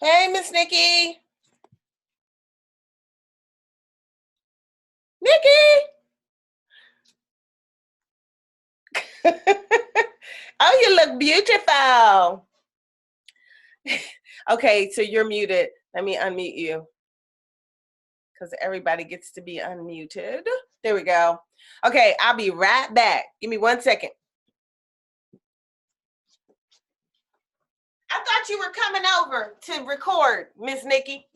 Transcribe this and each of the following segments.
Hey, Miss Nikki. Nikki. Oh, you look beautiful. Okay, so you're muted. Let me unmute you because everybody gets to be unmuted. There we go. Okay, I'll be right back. Give me 1 second. I thought you were coming over to record, Miss Nikki.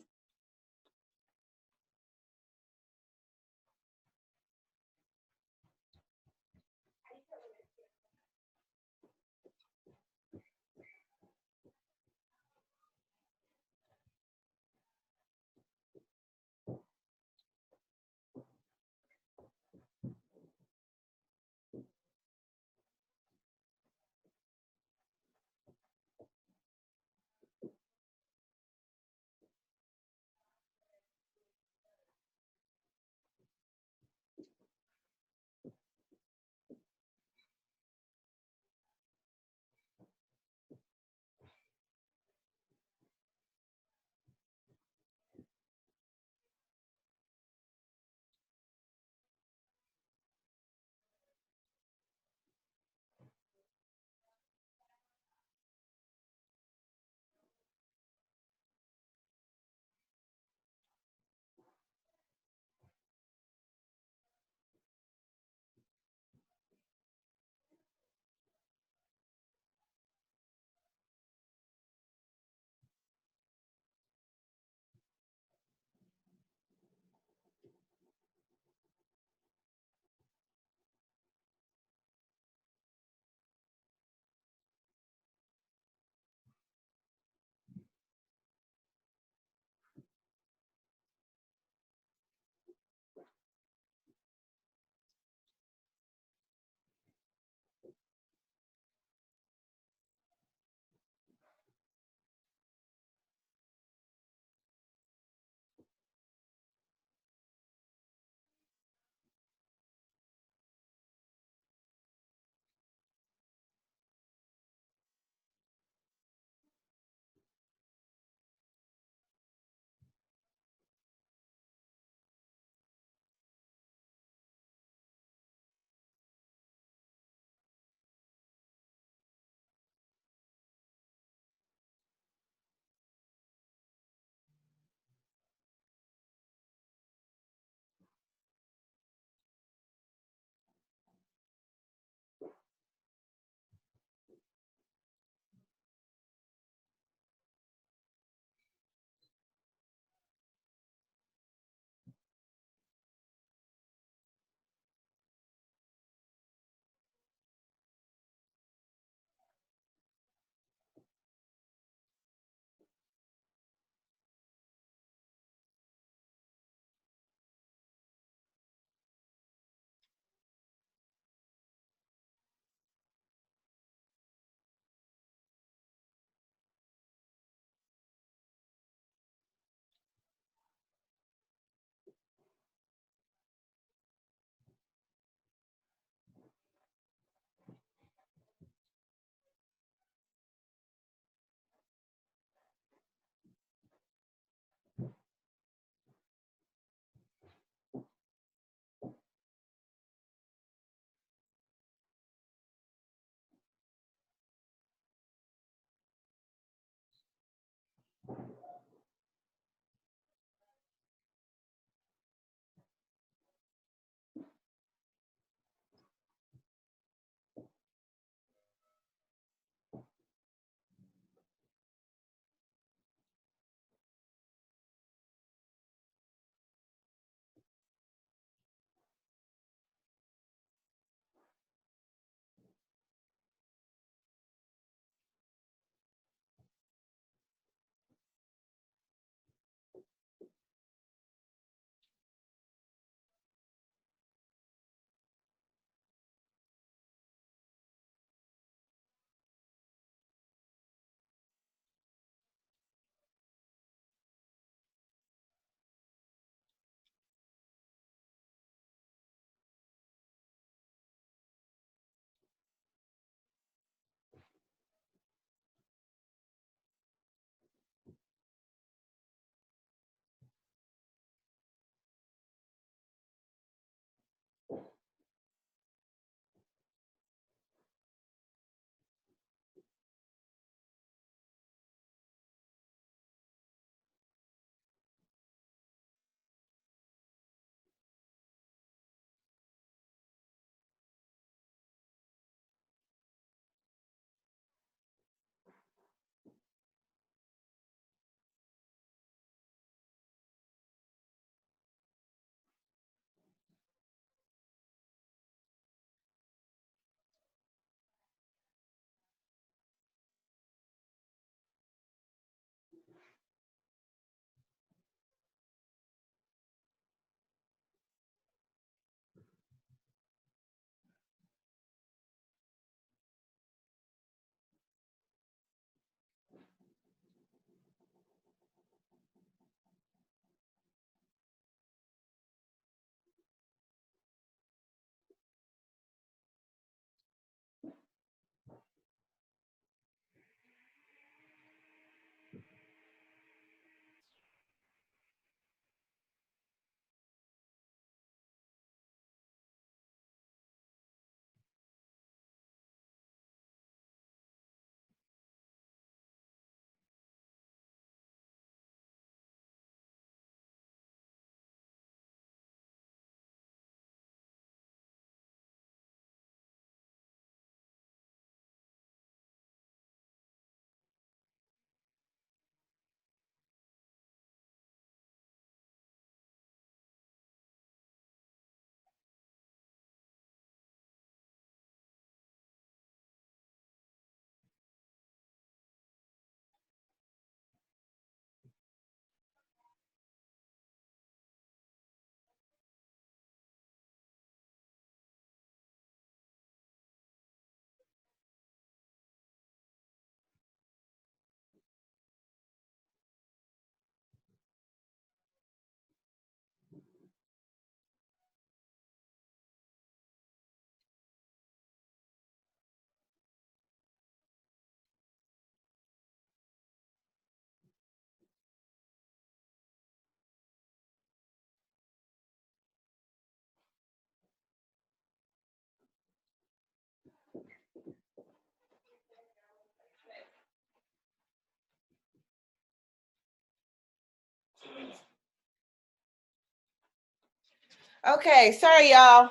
Okay, sorry, y'all.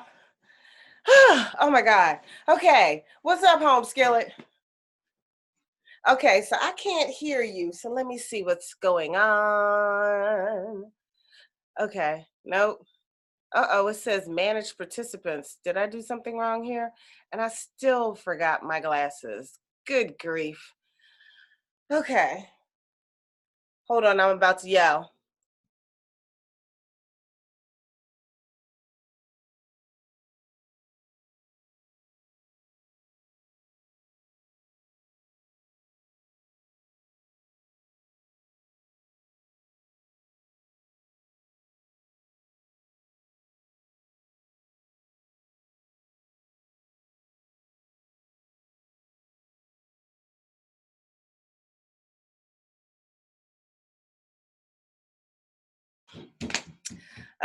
Oh my God. Okay, what's up, home skillet? Okay, so I can't hear you, so let me see what's going on. Okay, nope. Uh-oh, it says manage participants. Did I do something wrong here? And I still forgot my glasses. Good grief. Okay, hold on, I'm about to yell.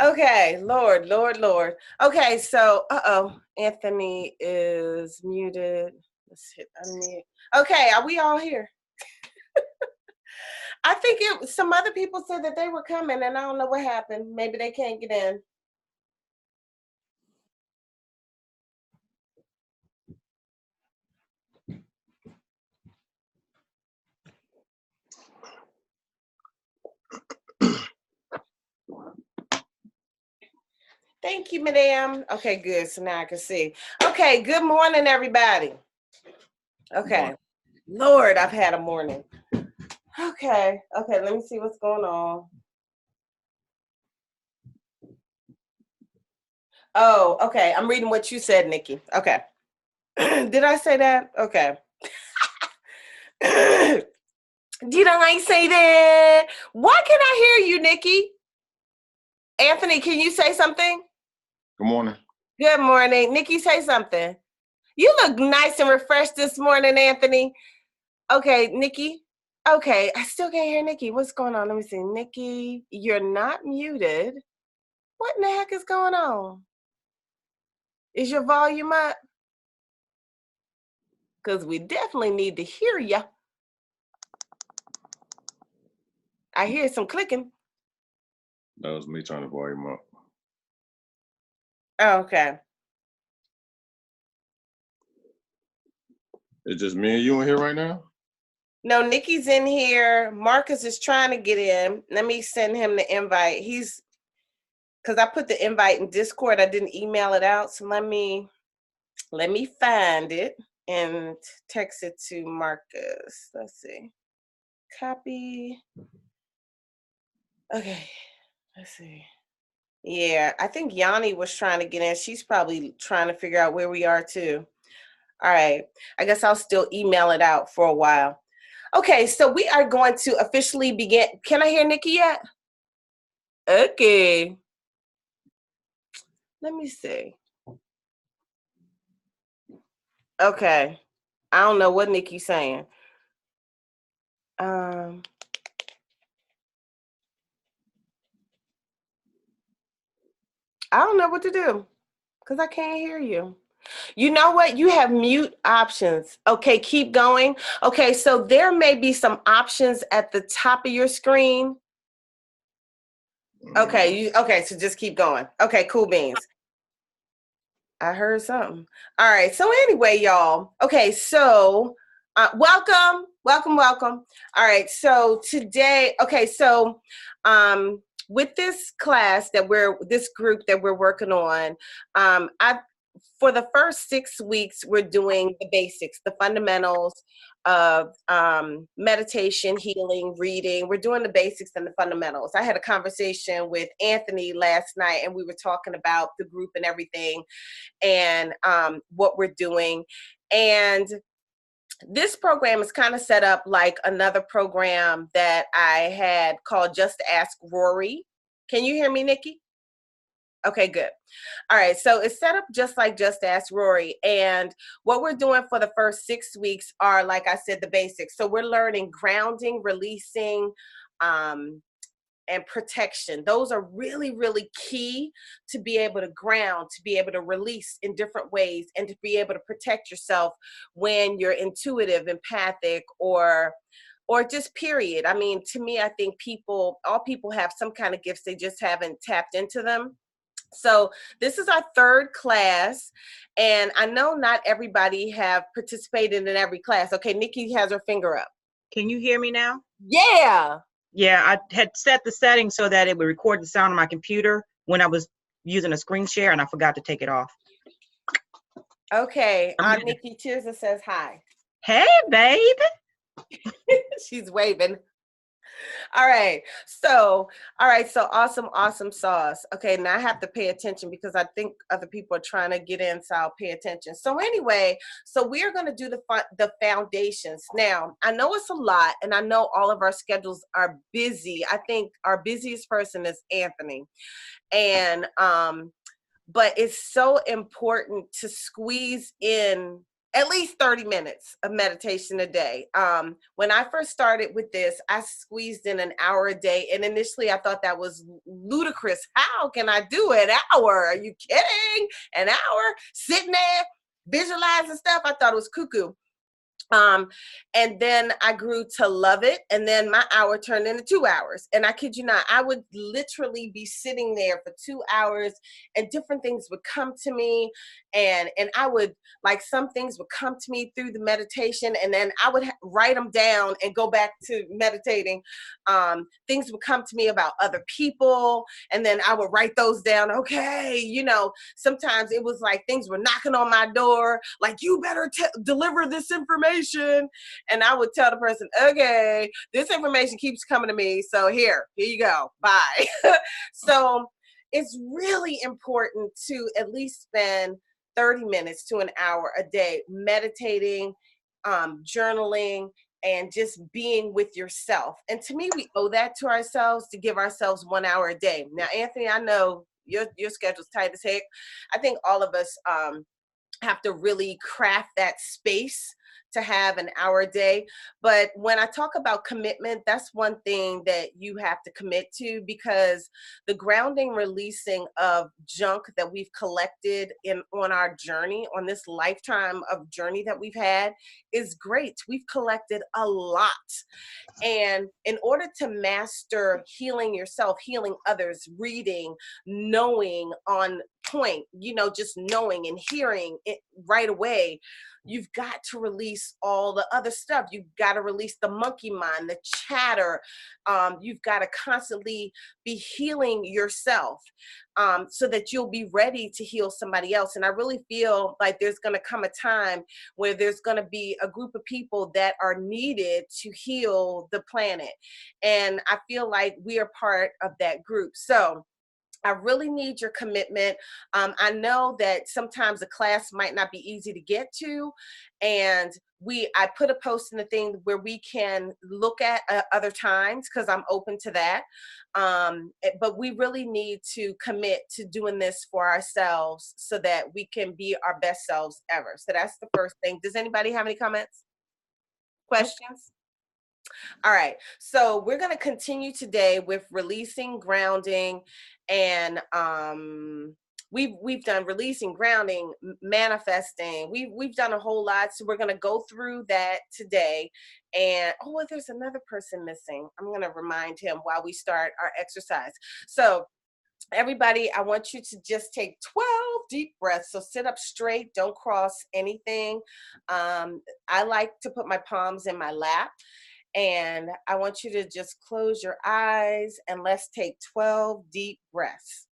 Okay, Lord, Lord, Lord. Okay, so, uh-oh, Anthony is muted. Let's hit unmute. Okay, are we all here? I think some other people said that they were coming and I don't know what happened. Maybe they can't get in. Thank you, madam. Okay, good. So now I can see. Okay, good morning, everybody. Okay. Lord, I've had a morning. Okay, let me see what's going on. Oh, okay. I'm reading what you said, Nikki. Okay. Did I say that? Okay. Did I say that? Why can I hear you, Nikki? Anthony, can you say something? Good morning. Good morning. Nikki, say something. You look nice and refreshed this morning, Anthony. Okay, Nikki. Okay, I still can't hear Nikki. What's going on? Let me see. Nikki, you're not muted. What in the heck is going on? Is your volume up? Because we definitely need to hear you. I hear some clicking. That was me trying to volume up. Oh, okay. It's just me and you in here right now? No, Nikki's in here. Marcus is trying to get in. Let me send him the invite. Because I put the invite in Discord. I didn't email it out. So let me find it and text it to Marcus. Let's see. Copy. Okay. Let's see. Yeah, I think Yanni was trying to get in. She's probably trying to figure out where we are too. All right. I guess I'll still email it out for a while. Okay, so we are going to officially begin. Can I hear Nikki yet? Okay. Let me see. Okay. I don't know what Nikki's saying. I don't know what to do because I can't hear you. You know what? You have mute options. Okay, keep going. Okay, so there may be some options at the top of your screen. Okay, so just keep going. Okay, cool beans. I heard something. All right, so anyway, y'all. Okay, so welcome. All right, so today, with this class this group that we're working on, for the first 6 weeks, we're doing the basics, the fundamentals of meditation, healing, reading. We're doing the basics and the fundamentals. I had a conversation with Anthony last night, and we were talking about the group and everything and what we're doing. And this program is kind of set up like another program that I had called Just Ask Rorree. Can you hear me, Nikki? Okay, good. All right, so it's set up just like Just Ask Rorree. And what we're doing for the first 6 weeks are, like I said, the basics. So we're learning grounding, releasing, and protection. Those are really, really key to be able to ground, to be able to release in different ways, and to be able to protect yourself when you're intuitive, empathic, or just period. I mean, to me, I think all people have some kind of gifts, they just haven't tapped into them. So this is our third class, and I know not everybody have participated in every class. Okay, Nikki has her finger up. Can you hear me now? Yeah. Yeah, I had set the settings so that it would record the sound on my computer when I was using a screen share, and I forgot to take it off. Okay, Nikki Tirza says hi. Hey, babe. She's waving. All right. So awesome sauce. Okay, now I have to pay attention because I think other people are trying to get in, so I'll pay attention. So anyway, so we are going to do the foundations. Now, I know it's a lot, and I know all of our schedules are busy. I think our busiest person is Anthony. And but it's so important to squeeze in at least 30 minutes of meditation a day. When I first started with this, I squeezed in an hour a day. And initially I thought that was ludicrous. How can I do an hour? Are you kidding? An hour sitting there visualizing stuff? I thought it was cuckoo. And then I grew to love it. And then my hour turned into 2 hours. And I kid you not, I would literally be sitting there for 2 hours and different things would come to me. And I would, like, some things would come to me through the meditation, and then I would write them down and go back to meditating. Things would come to me about other people, and then I would write those down. Okay, sometimes it was like things were knocking on my door, like, you better deliver this information. And I would tell the person, okay, this information keeps coming to me, so here you go, bye. So it's really important to at least spend 30 minutes to an hour a day meditating, journaling, and just being with yourself. And to me, we owe that to ourselves, to give ourselves 1 hour a day. Now, Anthony, I know your schedule's tight as heck. I think all of us have to really craft that space to have an hour a day. But when I talk about commitment, that's one thing that you have to commit to, because the grounding, releasing of junk that we've collected on our journey, on this lifetime of journey that we've had, is great. We've collected a lot. And in order to master healing yourself, healing others, reading, knowing on point, just knowing and hearing it right away, you've got to release all the other stuff. You've got to release the monkey mind, the chatter. You've got to constantly be healing yourself, so that you'll be ready to heal somebody else. And I really feel like there's going to come a time where there's going to be a group of people that are needed to heal the planet. And I feel like we are part of that group. So I really need your commitment. I know that sometimes a class might not be easy to get to, and I put a post in the thing where we can look at other times, because I'm open to that. But we really need to commit to doing this for ourselves so that we can be our best selves ever. So that's the first thing. Does anybody have any comments? Questions? All right, so we're going to continue today with releasing, grounding, and we've done releasing, grounding, manifesting. We've done a whole lot, so we're going to go through that today. And there's another person missing. I'm going to remind him while we start our exercise. So everybody, I want you to just take 12 deep breaths. So sit up straight, don't cross anything. I like to put my palms in my lap. And I want you to just close your eyes and let's take 12 deep breaths.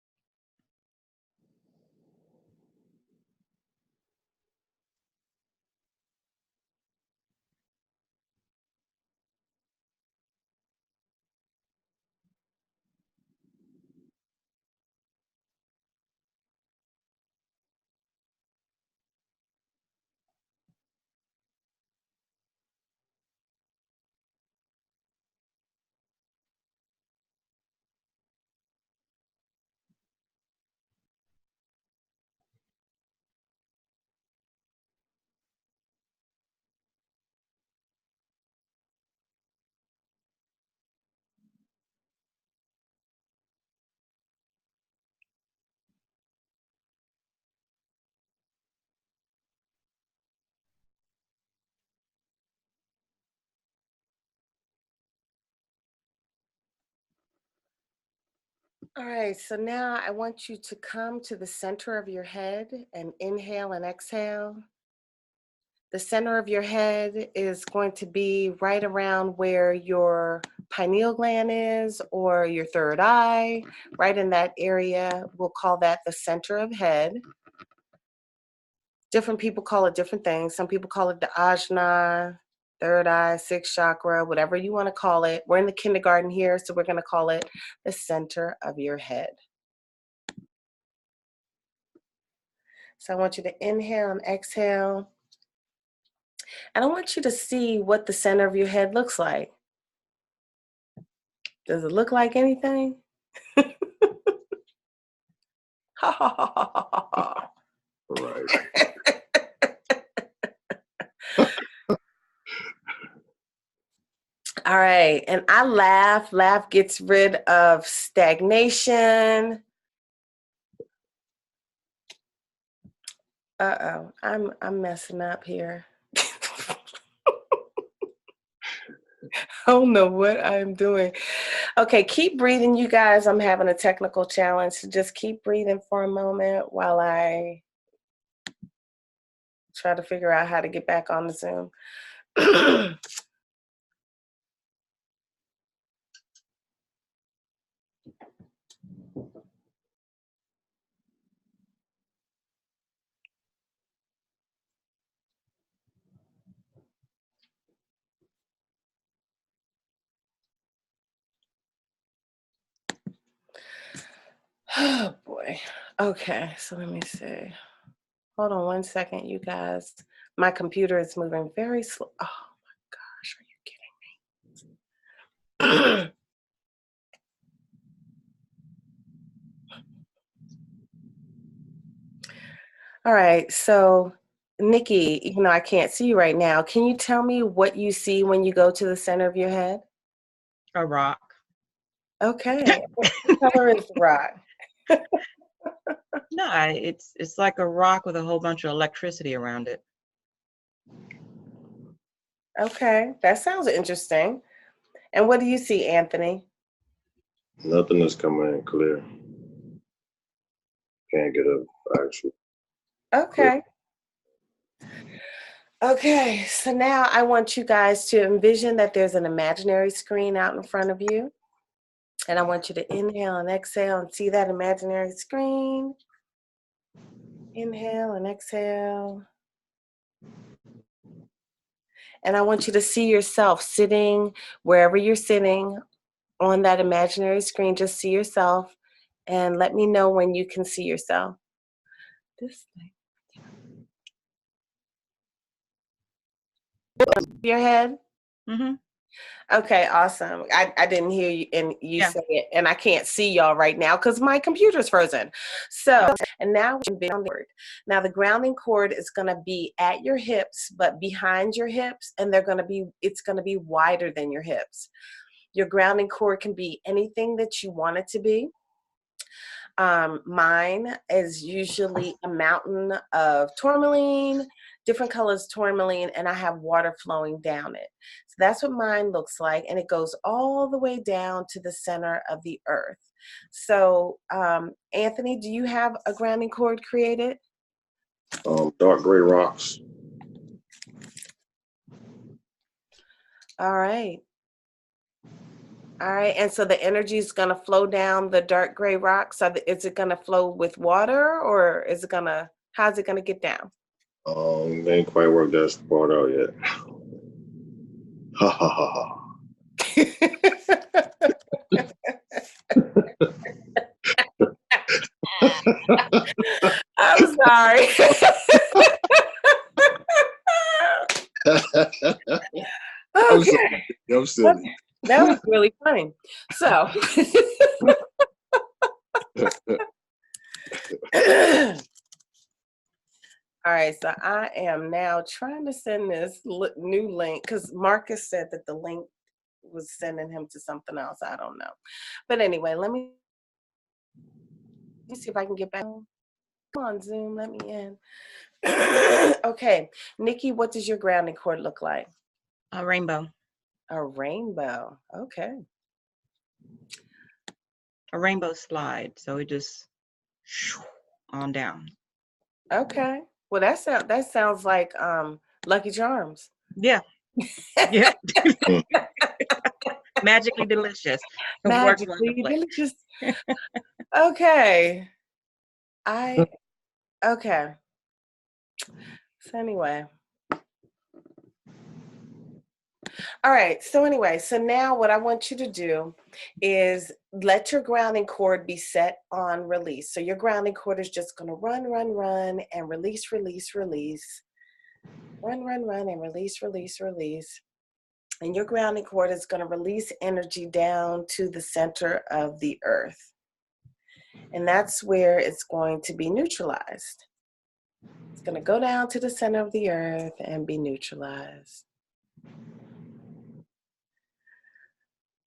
All right, so now I want you to come to the center of your head and inhale and exhale. The center of your head is going to be right around where your pineal gland is or your third eye, right in that area. We'll call that the center of head. Different people call it different things. Some people call it the ajna, third eye, sixth chakra, whatever you want to call it. We're in the kindergarten here, so we're going to call it the center of your head. So I want you to inhale and exhale. And I want you to see what the center of your head looks like. Does it look like anything? Ha ha ha ha ha ha. Right. All right, and I laugh. Laugh gets rid of stagnation. Uh-oh, I'm messing up here. I don't know what I'm doing. Okay, keep breathing, you guys. I'm having a technical challenge, so just keep breathing for a moment while I try to figure out how to get back on the Zoom. Oh boy. Okay, so let me see. Hold on one second, you guys. My computer is moving very slow. Oh my gosh, are you kidding me? All right, so Nikki, even though I can't see you right now, can you tell me what you see when you go to the center of your head? A rock. Okay. What color is the rock? No, it's like a rock with a whole bunch of electricity around it. Okay, that sounds interesting. And what do you see, Anthony? Nothing is coming in clear. Can't get a actual. Okay. Okay, so now I want you guys to envision that there's an imaginary screen out in front of you. And I want you to inhale and exhale and see that imaginary screen. Inhale and exhale. And I want you to see yourself sitting wherever you're sitting on that imaginary screen. Just see yourself and let me know when you can see yourself. This thing. Your head? Mm-hmm. Okay, awesome. I didn't hear you and you Yeah. say it, and I can't see y'all right now because my computer's frozen. So, and now we're grounding cord. Now the grounding cord is going to be at your hips, but behind your hips, and it's going to be wider than your hips. Your grounding cord can be anything that you want it to be. Mine is usually a mountain of tourmaline, different colors tourmaline, and I have water flowing down it. So that's what mine looks like, and it goes all the way down to the center of the earth. So, Anthony, do you have a grounding cord created? Dark gray rocks. All right. All right, and so the energy is going to flow down the dark gray rocks. So is it going to flow with water, or how's it going to get down? They ain't quite worked that part out yet. Ha ha ha ha. I'm sorry. Okay. I'm silly. That was really funny. So, all right, so I am now trying to send this new link because Marcus said that the link was sending him to something else. I don't know. But anyway, let me see if I can get back. Come on, Zoom, let me in. Okay, Nikki, what does your grounding cord look like? A rainbow. A rainbow. Okay. a rainbow slide. So it just on down. Okay. Well, that sounds like Lucky Charms. Yeah. Yeah. Magically delicious. It works Magically wonderfully. delicious. Okay. Okay. So anyway. All right. So anyway, so now what I want you to do is let your grounding cord be set on release. So your grounding cord is just going to run, run, run, and release, release, release. Run, run, run, and release, release, release. And your grounding cord is going to release energy down to the center of the earth. And that's where it's going to be neutralized. It's going to go down to the center of the earth and be neutralized.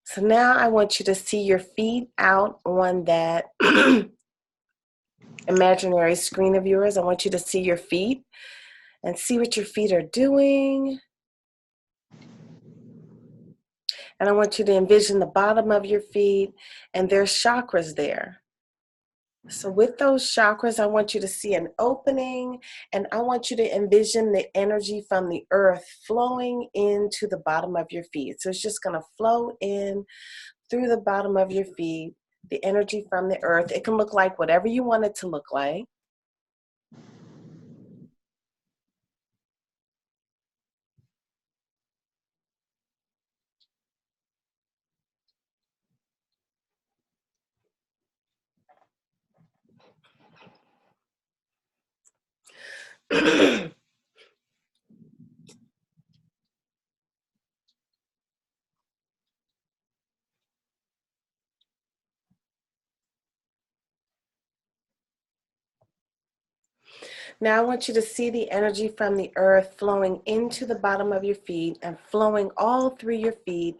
So now I want you to see your feet out on that imaginary screen of yours. I want you to see your feet and see what your feet are doing. And I want you to envision the bottom of your feet, and there's chakras there. So with those chakras, I want you to see an opening, and I want you to envision the energy from the earth flowing into the bottom of your feet. So it's just going to flow in through the bottom of your feet, the energy from the earth. It can look like whatever you want it to look like. Now I want you to see the energy from the earth flowing into the bottom of your feet and flowing all through your feet,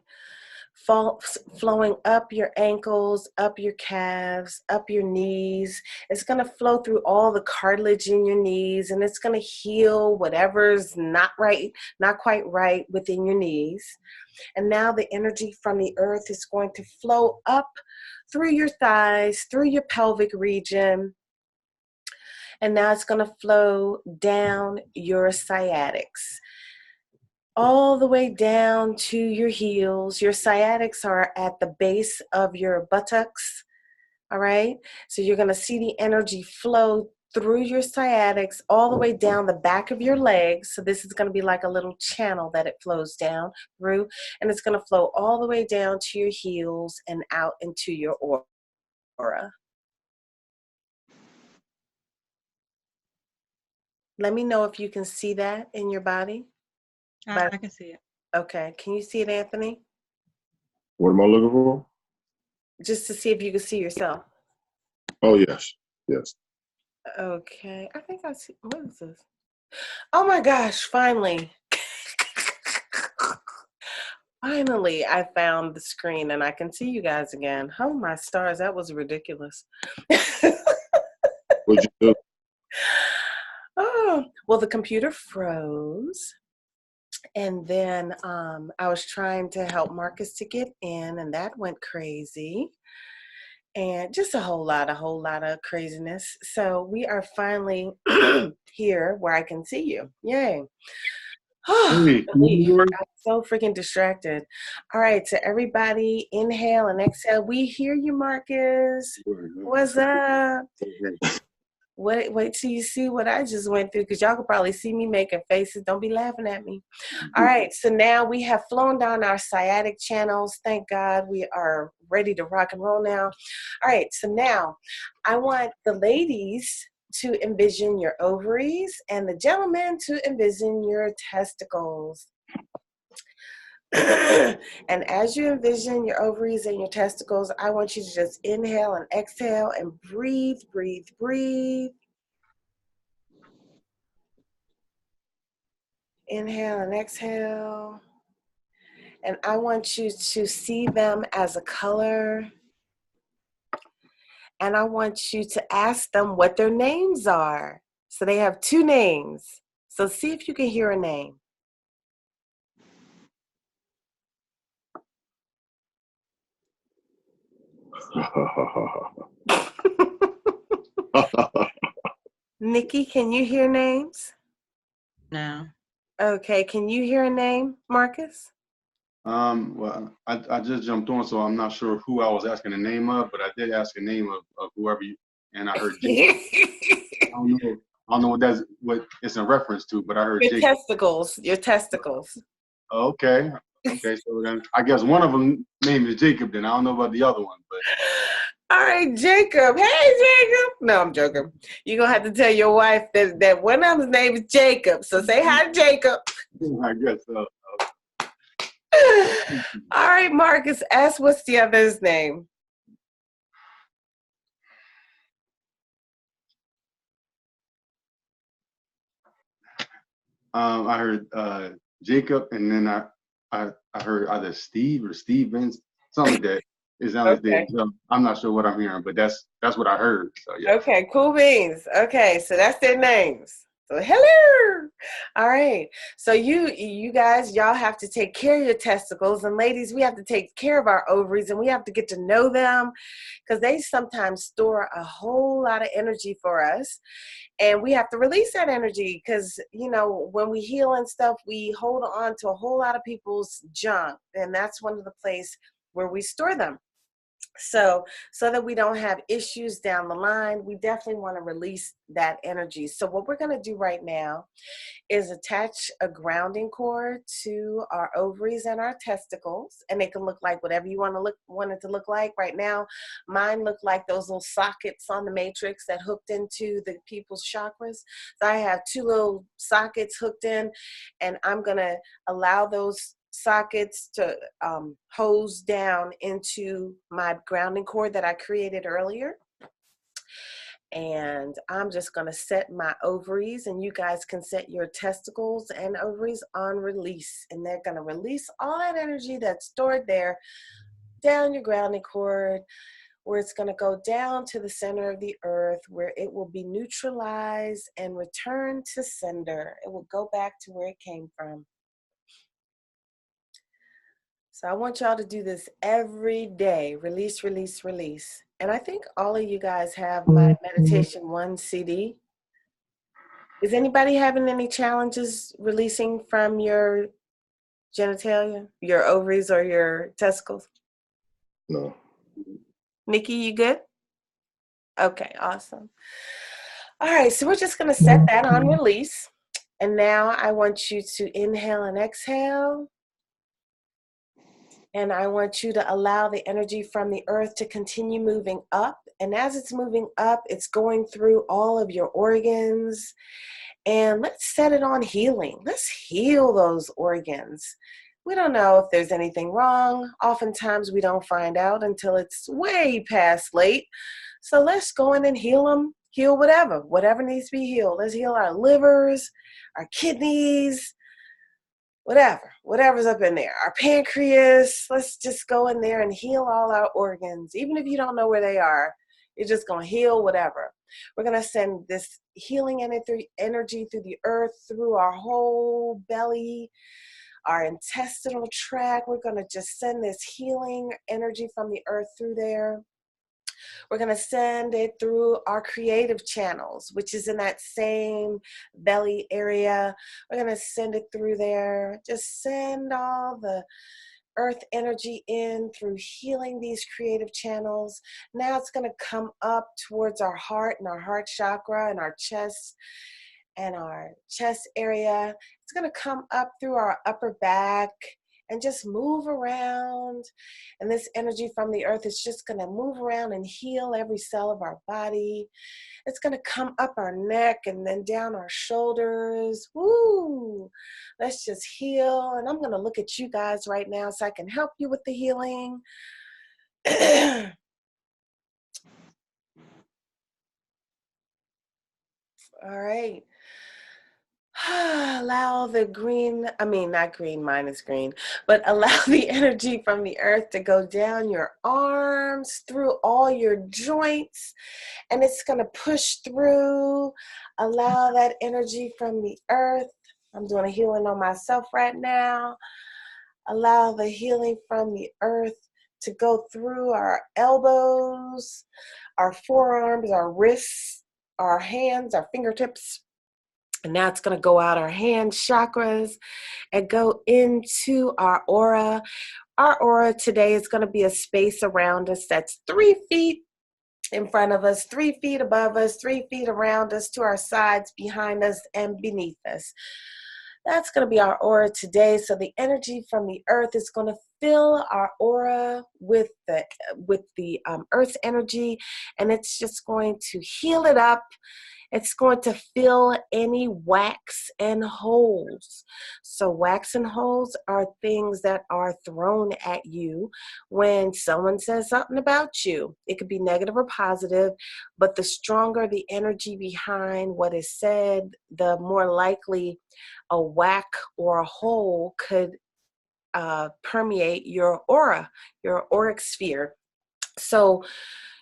flowing up your ankles, up your calves, up your knees. It's going to flow through all the cartilage in your knees, and it's going to heal whatever's not right, not quite right within your knees. And now the energy from the earth is going to flow up through your thighs, through your pelvic region. And now it's going to flow down your sciatics, all the way down to your heels. Your sciatics are at the base of your buttocks, all right? So you're going to see the energy flow through your sciatics all the way down the back of your legs. So this is going to be like a little channel that it flows down through, and it's going to flow all the way down to your heels and out into your aura. Let me know if you can see that in your body. I can see it. Okay. Can you see it, Anthony? What am I looking for? Just to see if you can see yourself. Oh, yes. Yes. Okay. I think I see. What is this? Oh my gosh. Finally. Finally, I found the screen and I can see you guys again. Oh my stars. That was ridiculous. What'd you do? Oh, well, the computer froze. And then I was trying to help Marcus to get in, and that went crazy. And just a whole lot of craziness. So we are finally here where I can see you. Yay. Hey, I'm so freaking distracted. All right, so everybody inhale and exhale. We hear you, Marcus. What's up? Wait till you see what I just went through, because y'all could probably see me making faces. Don't be laughing at me. All right, so now we have flown down our sciatic channels. Thank God we are ready to rock and roll now. All right, so now I want the ladies to envision your ovaries and the gentlemen to envision your testicles. And as you envision your ovaries and your testicles, I want you to just inhale and exhale and breathe, breathe, breathe. Inhale and exhale. And I want you to see them as a color. And I want you to ask them what their names are. So they have two names. So see if you can hear a name. Nikki, can you hear names? No. Okay, can you hear a name, Marcus? Well, I just jumped on, so I'm not sure who I was asking the name of, but I did ask a name of whoever you, and I heard Jacob. I don't know what it's in reference to, but I heard Your Jacob. testicles, your testicles. Okay. Okay, so then I guess one of them name is Jacob. Then I don't know about the other one, but All right, Jacob. Hey, Jacob. No, I'm joking. You're going to have to tell your wife that one of them's name is Jacob. So say hi, Jacob. I guess so. All right, Marcus, ask what's the other's name? I heard Jacob, and then I heard either Steve or Stevens, something like that. It sounds Okay. like I'm not sure what I'm hearing, but that's what I heard. So yeah. Okay, cool beans. Okay, so that's their names. So hello. All right. So you guys, y'all have to take care of your testicles, and ladies, we have to take care of our ovaries, and we have to get to know them because they sometimes store a whole lot of energy for us, and we have to release that energy because when we heal and stuff, we hold on to a whole lot of people's junk, and that's one of the places where we store them. So that we don't have issues down the line, we definitely want to release that energy. So what we're going to do right now is attach a grounding cord to our ovaries and our testicles, and they can look like whatever you want it to look like. Right now, mine look like those little sockets on the matrix that hooked into the people's chakras. So I have two little sockets hooked in, and I'm going to allow those sockets to hose down into my grounding cord that I created earlier. And I'm just going to set my ovaries, and you guys can set your testicles and ovaries on release, and they're going to release all that energy that's stored there down your grounding cord, where it's going to go down to the center of the earth, where it will be neutralized and return to sender. It will go back to where it came from. So I want y'all to do this every day. Release, release, release. And I think all of you guys have my Meditation 1 CD. Is anybody having any challenges releasing from your genitalia, your ovaries or your testicles? No. Nikki, you good? Okay, awesome. All right, so we're just going to set that on release. And now I want you to inhale and exhale. And I want you to allow the energy from the earth to continue moving up. And as it's moving up, it's going through all of your organs. And let's set it on healing. Let's heal those organs. We don't know if there's anything wrong. Oftentimes we don't find out until it's way past late. So let's go in and heal them. Heal whatever needs to be healed. Let's heal our livers, our kidneys, whatever's up in there, our pancreas. Let's just go in there and heal all our organs. Even if you don't know where they are, you're just going to heal whatever. We're going to send this healing energy through the earth, through our whole belly, our intestinal tract. We're going to just send this healing energy from the earth through there. We're going to send it through our creative channels, which is in that same belly area. We're going to send it through there. Just send all the earth energy in through healing these creative channels. Now it's going to come up towards our heart and our heart chakra and our chest and our chest area. It's going to come up through our upper back and just move around. And this energy from the earth is just going to move around and heal every cell of our body. It's going to come up our neck and then down our shoulders. Woo! Let's just heal. And I'm going to look at you guys right now so I can help you with the healing. All right. Allow the not green, mine is green, but allow the energy from the earth to go down your arms, through all your joints, and it's going to push through. Allow that energy from the earth. I'm doing a healing on myself right now. Allow the healing from the earth to go through our elbows, our forearms, our wrists, our hands, our fingertips. And now it's going to go out our hand chakras and go into our aura. Our aura today is going to be a space around us that's 3 feet in front of us, 3 feet above us, 3 feet around us, to our sides, behind us, and beneath us. That's going to be our aura today. So the energy from the earth is going to fill our aura with the earth's energy, and it's just going to heal it up. It's going to fill any wax and holes. So wax and holes are things that are thrown at you when someone says something about you. It could be negative or positive, but the stronger the energy behind what is said, the more likely a whack or a hole could permeate your aura, your auric sphere. So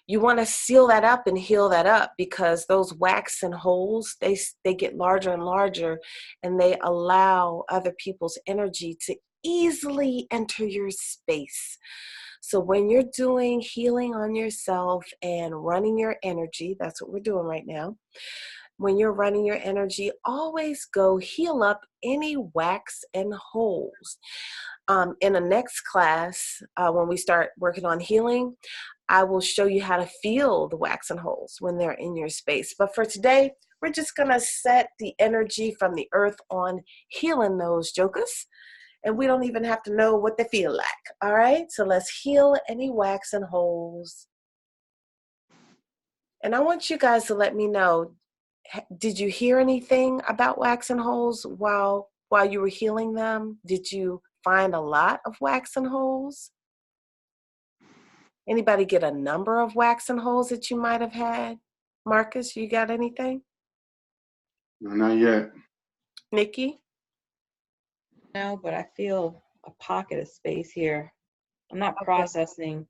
you want to seal that up and heal that up, because those whacks and holes, they get larger and larger, and they allow other people's energy to easily enter your space. So when you're doing healing on yourself and running your energy, that's what we're doing right now. When you're running your energy, always go heal up any whacks and holes. In the next class, when we start working on healing, I will show you how to feel the wax and holes when they're in your space. But for today, we're just going to set the energy from the earth on healing those jokers. And we don't even have to know what they feel like. All right? So let's heal any wax and holes. And I want you guys to let me know, did you hear anything about wax and holes while you were healing them? Did you find a lot of wax and holes? Anybody get a number of wax and holes that you might have had? Marcus, you got anything? No, not yet. Nikki? No, but I feel a pocket of space here. I'm not Okay. processing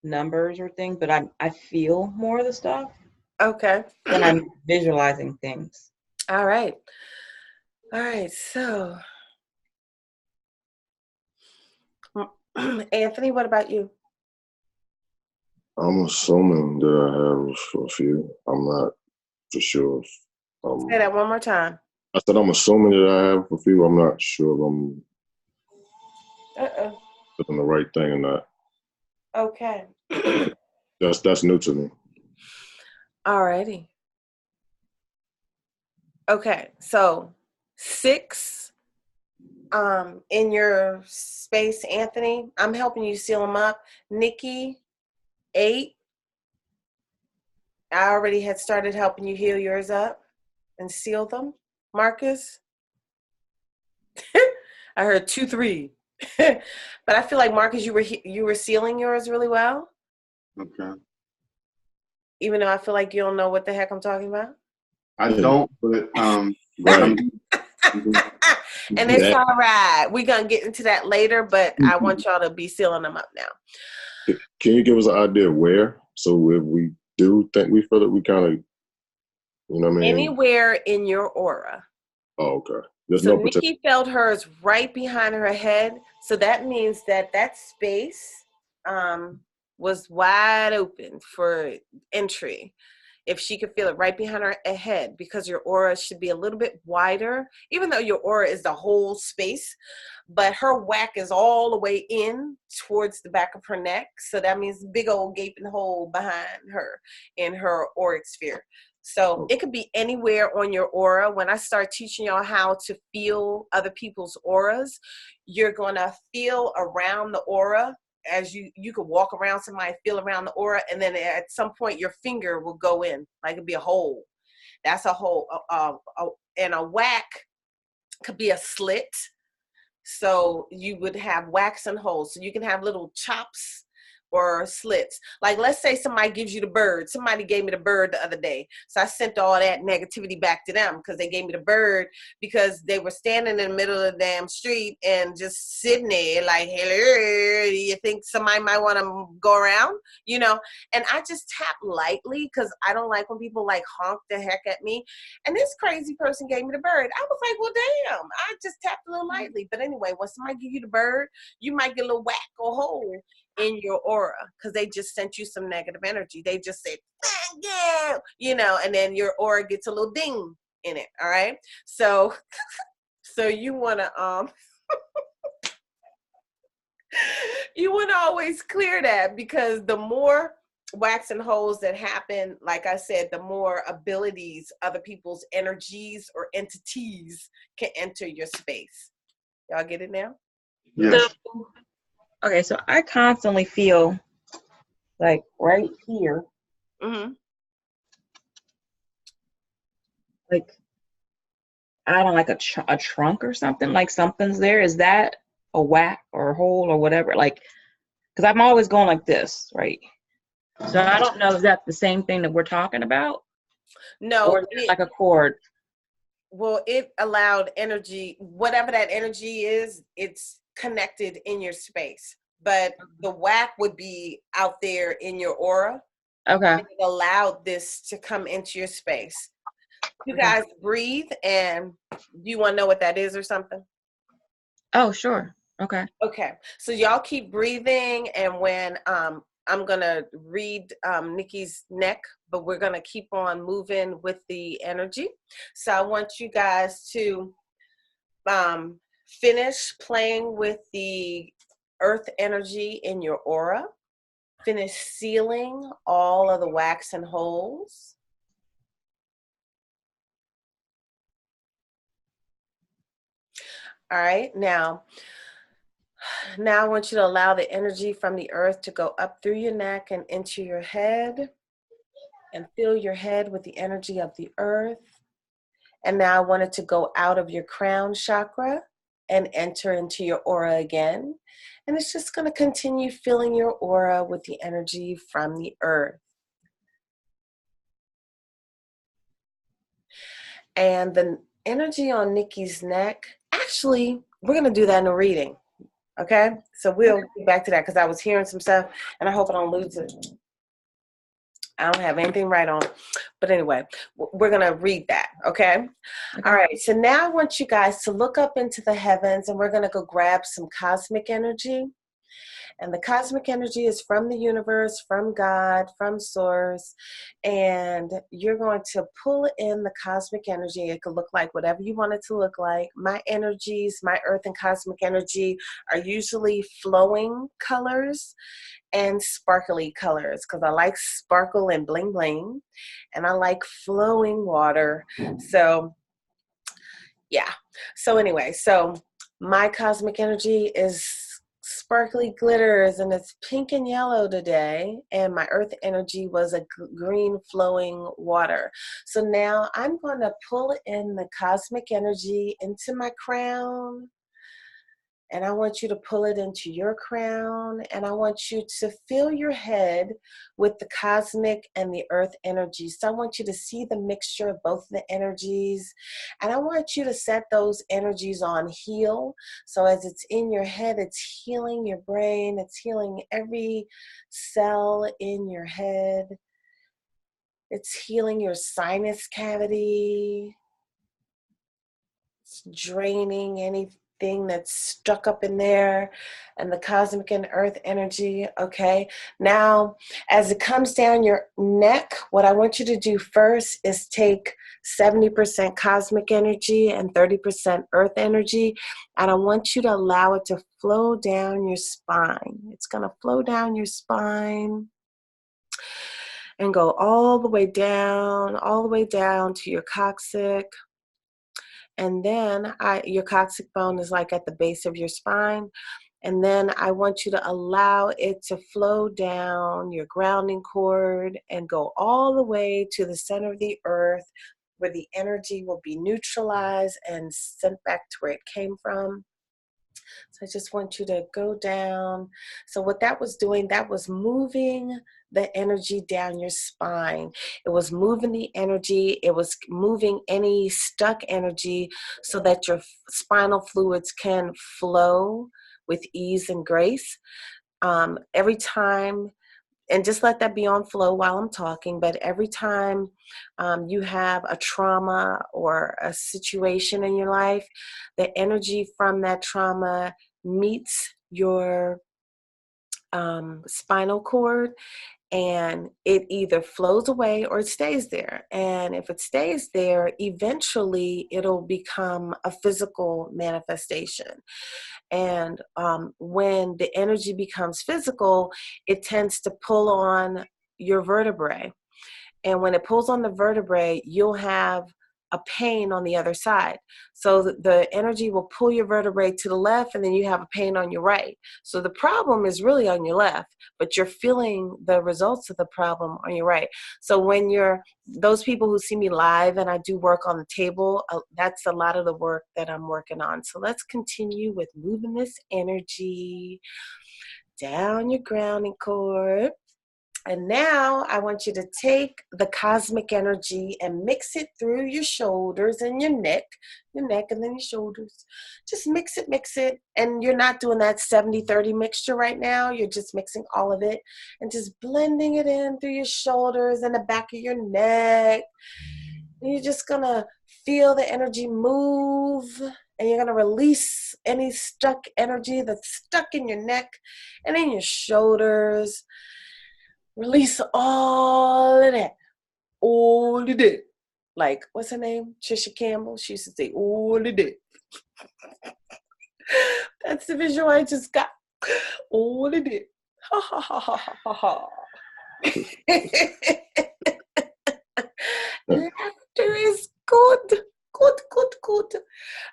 numbers or things, but I feel more of the stuff Okay. than I'm visualizing things. All right. All right, so Anthony, what about you? I'm assuming that I have a few. I'm not for sure. Say that one more time. I said I'm assuming that I have a few. I'm not sure if I'm doing the right thing or not. Okay. That's new to me. All righty. Okay, so 6 in your space, Anthony. I'm helping you seal them up. Nikki, 8. I already had started helping you heal yours up and seal them. Marcus, I heard 2, 3. But I feel like, Marcus, you were sealing yours really well. Okay. Even though I feel like you don't know what the heck I'm talking about. I don't, but Right. And it's all right. We're going to get into that later, but I want y'all to be sealing them up now. Can you give us an idea of where? So if we do think we feel it, we kind of, you know what I mean? Anywhere in your aura. Oh, okay. There's So no particular. Nikki felt hers right behind her head. So that means that space was wide open for entry. If she could feel it right behind her head, because your aura should be a little bit wider, even though your aura is the whole space, but her whack is all the way in towards the back of her neck. So that means big old gaping hole behind her in her auric sphere. So it could be anywhere on your aura. When I start teaching y'all how to feel other people's auras, you're going to feel around the aura. As you could walk around somebody, feel around the aura, and then at some point your finger will go in, like it'd be a hole. That's a hole. And a whack could be a slit. So you would have wax and holes. So you can have little chops or slits. Like, let's say somebody gives you the bird. Somebody gave me the bird the other day. So I sent all that negativity back to them because they gave me the bird because they were standing in the middle of the damn street and just sitting there like, hello, do you think somebody might want to go around? You know, and I just tap lightly because I don't like when people like honk the heck at me. And this crazy person gave me the bird. I was like, well, damn, I just tapped a little lightly. But anyway, when somebody give you the bird, you might get a little whack or hole in your aura because they just sent you some negative energy. They just said, thank you, you know, and then your aura gets a little ding in it. All right. So, so you want to, you want to always clear that, because the more wax and holes that happen, like I said, the more abilities other people's energies or entities can enter your space. Y'all get it now? Yes. So, okay, so I constantly feel like right here, Mm-hmm. like I don't know, like a trunk or something, like something's there. Is that a whack or a hole or whatever? Like, because I'm always going like this, right? So I don't know, is that the same thing that we're talking about? No, Or is it like a cord? well, it allowed energy, whatever that energy is, it's connected in your space. But the whack would be out there in your aura. Okay. And it allowed this to come into your space. You guys breathe, and you want to know what that is or something? Oh, sure. Okay. Okay, so y'all keep breathing, and when I'm gonna read Nikki's neck, but we're gonna keep on moving with the energy. So I want you guys to finish playing with the earth energy in your aura. Finish sealing all of the wax and holes. All right, now I want you to allow the energy from the earth to go up through your neck and into your head, and fill your head with the energy of the earth. And now I want it to go out of your crown chakra and enter into your aura again. And it's just going to continue filling your aura with the energy from the earth. And the energy on Nikki's neck, actually, we're going to do that in a reading. Okay? So we'll get back to that, because I was hearing some stuff and I hope I don't lose it. I don't have anything right on. But anyway, we're going to read that. Okay? All right. So now I want you guys to look up into the heavens, and we're going to go grab some cosmic energy. And the cosmic energy is from the universe, from God, from source. And you're going to pull in the cosmic energy. It could look like whatever you want it to look like. My energies, my earth and cosmic energy are usually flowing colors and sparkly colors, because I like sparkle and bling bling. And I like flowing water. So, yeah. So anyway, so my cosmic energy is sparkly glitters, and it's pink and yellow today, and my earth energy was a green flowing water. So now I'm going to pull in the cosmic energy into my crown, and I want you to pull it into your crown, and I want you to fill your head with the cosmic and the earth energy. So I want you to see the mixture of both the energies, and I want you to set those energies on heal. So as it's in your head, it's healing your brain, it's healing every cell in your head. It's healing your sinus cavity. It's draining anything that's stuck up in there, and the cosmic and earth energy. Okay, now as it comes down your neck, what I want you to do first is take 70% cosmic energy and 30% earth energy, and I want you to allow it to flow down your spine. It's going to flow down your spine and go all the way down to your coccyx. And then your coccyx bone is like at the base of your spine. And then I want you to allow it to flow down your grounding cord and go all the way to the center of the earth, where the energy will be neutralized and sent back to where it came from. So I just want you to go down. So what that was doing, that was moving the energy down your spine. It was moving the energy. It was moving any stuck energy so that your spinal fluids can flow with ease and grace. Every time, and just let that be on flow while I'm talking, but every time you have a trauma or a situation in your life, the energy from that trauma meets your spinal cord, and it either flows away or it stays there. And if it stays there, eventually it'll become a physical manifestation. And when the energy becomes physical, it tends to pull on your vertebrae. And when it pulls on the vertebrae, you'll have a pain on the other side. So the energy will pull your vertebrae to the left, and then you have a pain on your right. So the problem is really on your left, but you're feeling the results of the problem on your right. So when those people who see me live and I do work on the table, that's a lot of the work that I'm working on. So let's continue with moving this energy down your grounding cord. And now I want you to take the cosmic energy and mix it through your shoulders and your neck and then your shoulders. Just mix it. And you're not doing that 70-30 mixture right now. You're just mixing all of it and just blending it in through your shoulders and the back of your neck. And you're just going to feel the energy move. And you're going to release any stuck energy that's stuck in your neck and in your shoulders. Release all of that. All of that. Like, what's her name? Trisha Campbell. She used to say, all of that. That's the visual I just got. All of that. Ha ha ha ha ha ha. Laughter is good. Good.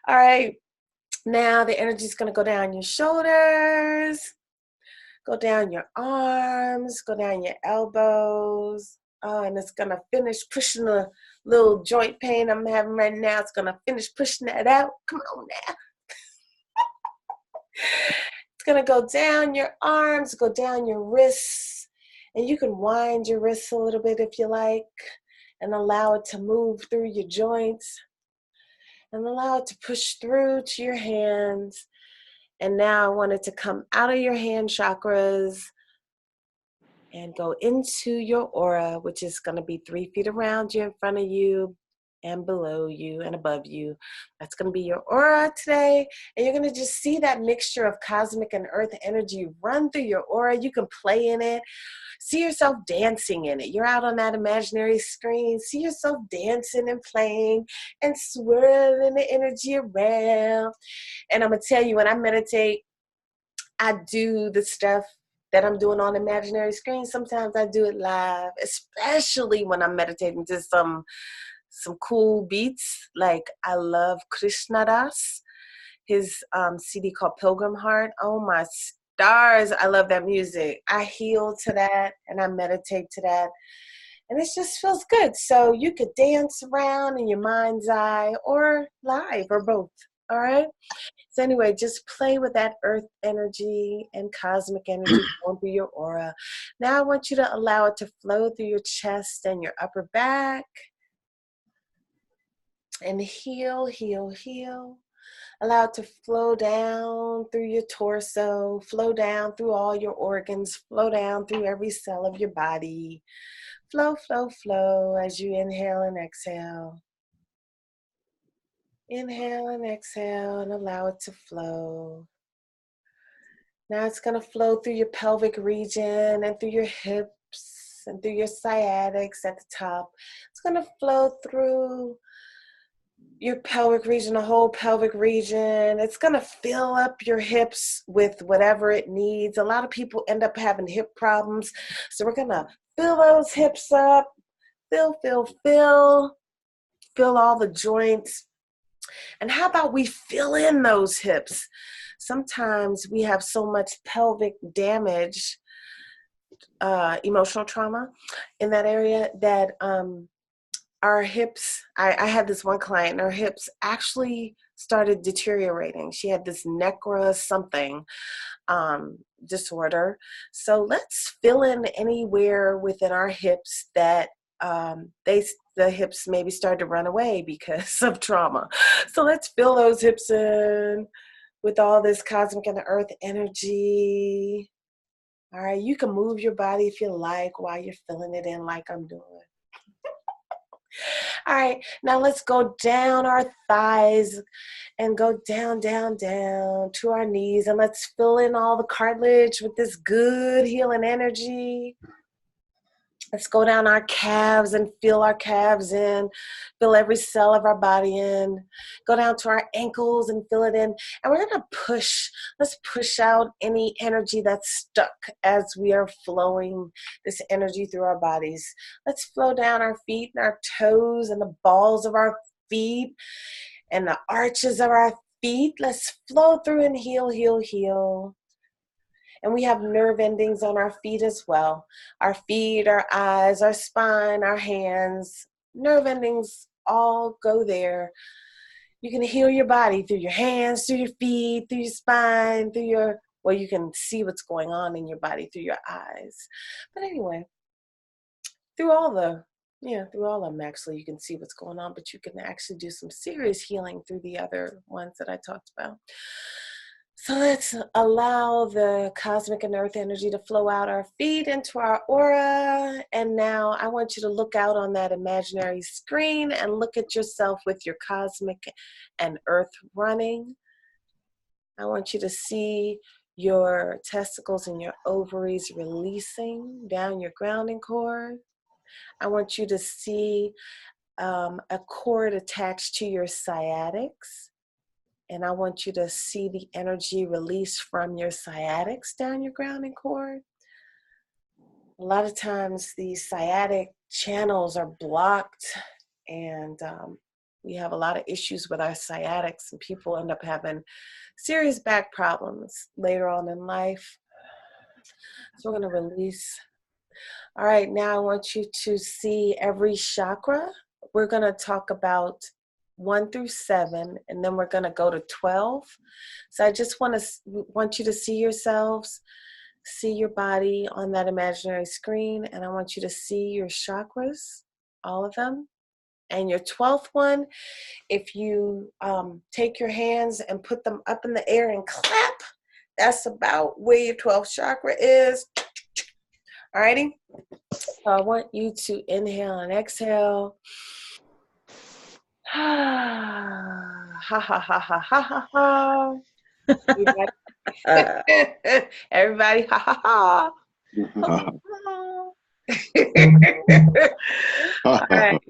All right. Now the energy is going to go down your shoulders. Go down your arms, go down your elbows. Oh, and it's going to finish pushing the little joint pain I'm having right now. It's going to finish pushing that out. Come on now. It's going to go down your arms, go down your wrists. And you can wind your wrists a little bit if you like and allow it to move through your joints and allow it to push through to your hands. And now I want it to come out of your hand chakras and go into your aura, which is going to be 3 feet around you, in front of you, and below you, and above you. That's going to be your aura today. And you're going to just see that mixture of cosmic and earth energy run through your aura. You can play in it. See yourself dancing in it. You're out on that imaginary screen. See yourself dancing and playing and swirling the energy around. And I'm going to tell you, when I meditate, I do the stuff that I'm doing on imaginary screen. Sometimes I do it live, especially when I'm meditating to some cool beats. Like I love Krishna Das, his CD called Pilgrim Heart. Oh my stars, I love that music. I heal to that and I meditate to that. And it just feels good. So you could dance around in your mind's eye or live or both. All right. So anyway, just play with that earth energy and cosmic energy going through your aura. Now I want you to allow it to flow through your chest and your upper back. And heal. Allow it to flow down through your torso, flow down through all your organs, flow down through every cell of your body. Flow as you inhale and exhale. Inhale and exhale and allow it to flow. Now it's going to flow through your pelvic region and through your hips and through your sciatics at the top. It's going to flow through your pelvic region, the whole pelvic region. It's going to fill up your hips with whatever it needs. A lot of people end up having hip problems. So we're going to fill those hips up. Fill all the joints. And how about we fill in those hips? Sometimes we have so much pelvic damage, emotional trauma in that area that our hips, I had this one client, and her hips actually started deteriorating. She had this necra something disorder. So let's fill in anywhere within our hips that the hips maybe started to run away because of trauma. So let's fill those hips in with all this cosmic and earth energy. All right, you can move your body if you like while you're filling it in like I'm doing. All right, now let's go down our thighs and go down, down, down to our knees. And let's fill in all the cartilage with this good healing energy. Let's go down our calves and feel our calves in. Feel every cell of our body in. Go down to our ankles and feel it in. And we're going to push. Let's push out any energy that's stuck as we are flowing this energy through our bodies. Let's flow down our feet and our toes and the balls of our feet and the arches of our feet. Let's flow through and heal, heal, heal. And we have nerve endings on our feet as well. Our feet, our eyes, our spine, our hands, nerve endings all go there. You can heal your body through your hands, through your feet, through your spine, through your, well, you can see what's going on in your body through your eyes. But anyway, through all of them, actually, you can see what's going on, but you can actually do some serious healing through the other ones that I talked about. So let's allow the cosmic and earth energy to flow out our feet into our aura. And now I want you to look out on that imaginary screen and look at yourself with your cosmic and earth running. I want you to see your testicles and your ovaries releasing down your grounding cord. I want you to see a cord attached to your sciatics. And I want you to see the energy release from your sciatics down your grounding cord. A lot of times these sciatic channels are blocked, and we have a lot of issues with our sciatics, and people end up having serious back problems later on in life. So we're going to release. All right, now I want you to see every chakra. We're going to talk about 1 through 7, and then we're going to go to 12. So I just want you to see yourselves, see your body on that imaginary screen, and I want you to see your chakras, all of them. And your 12th one, if you take your hands and put them up in the air and clap, that's about where your 12th chakra is. All righty? So I want you to inhale and exhale. Ha ha ha ha ha ha ha. Everybody, ha ha ha. All right.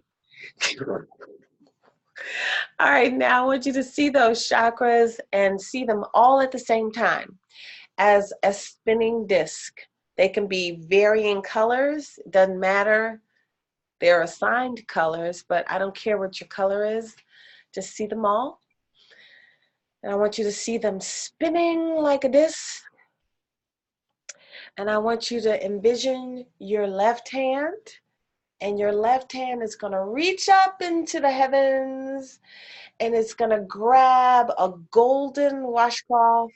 All right, now I want you to see those chakras and see them all at the same time as a spinning disc. They can be varying colors, doesn't matter. They're assigned colors, but I don't care what your color is. Just see them all. And I want you to see them spinning like a disc. And I want you to envision your left hand. And your left hand is going to reach up into the heavens. And it's going to grab a golden washcloth.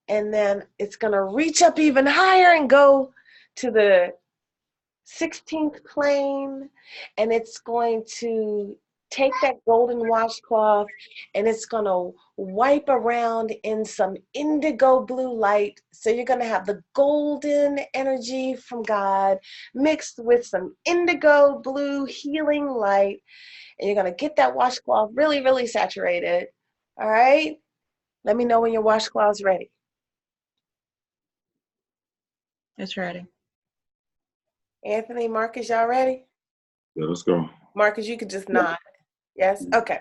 And then it's going to reach up even higher and go to the 16th plane, and it's going to take that golden washcloth and it's going to wipe around in some indigo blue light. So you're going to have the golden energy from God mixed with some indigo blue healing light, and you're going to get that washcloth really, really saturated. All right? Let me know when your washcloth's ready. It's ready. Anthony, Marcus, y'all ready? Yeah, let's go. Marcus, you could just nod. Yes? Okay.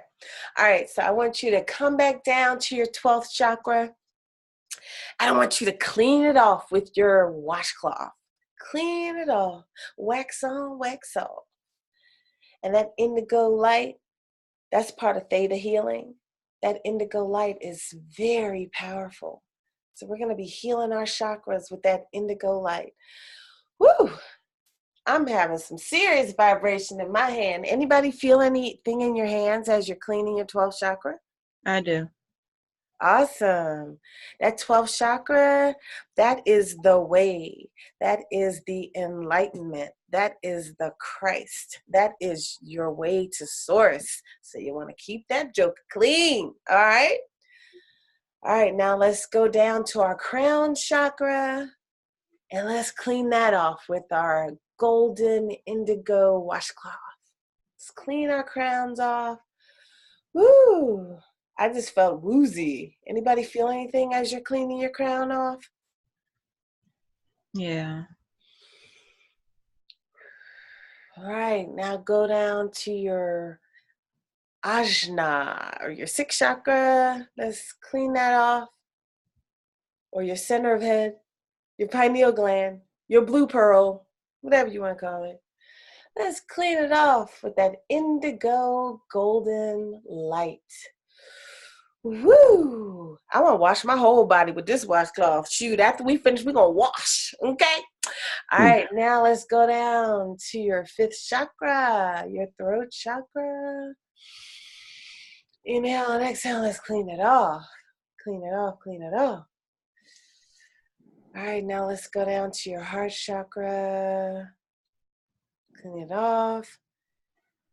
All right. So I want you to come back down to your 12th chakra. I want you to clean it off with your washcloth. Clean it off. Wax on, wax off. And that indigo light, that's part of theta healing. That indigo light is very powerful. So we're going to be healing our chakras with that indigo light. Woo! I'm having some serious vibration in my hand. Anybody feel anything in your hands as you're cleaning your 12th chakra? I do. Awesome. That 12th chakra, that is the way. That is the enlightenment. That is the Christ. That is your way to source. So you want to keep that joker clean. All right? All right, now let's go down to our crown chakra. And let's clean that off with our golden indigo washcloth. Let's clean our crowns off. Woo! I just felt woozy. Anybody feel anything as you're cleaning your crown off? Yeah. All right, now go down to your ajna or your sixth chakra. Let's clean that off. Or your center of head, your pineal gland, your blue pearl, whatever you want to call it. Let's clean it off with that indigo golden light. Woo! I want to wash my whole body with this washcloth. Shoot, after we finish, we're going to wash, okay? All right, now let's go down to your fifth chakra, your throat chakra. Inhale and exhale, let's clean it off. Clean it off, clean it off. All right, now let's go down to your heart chakra. Clean it off.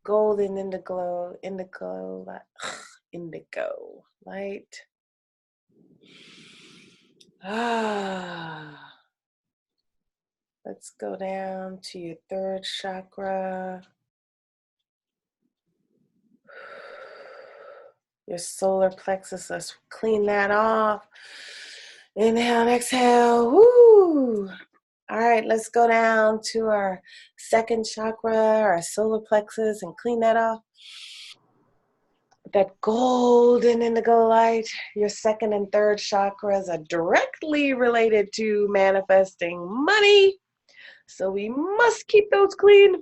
Golden indigo light. Let's go down to your third chakra. Your solar plexus, let's clean that off. Inhale and exhale. Woo! All right, let's go down to our second chakra, our solar plexus, and clean that off. That golden indigo light, your second and third chakras are directly related to manifesting money. So we must keep those clean.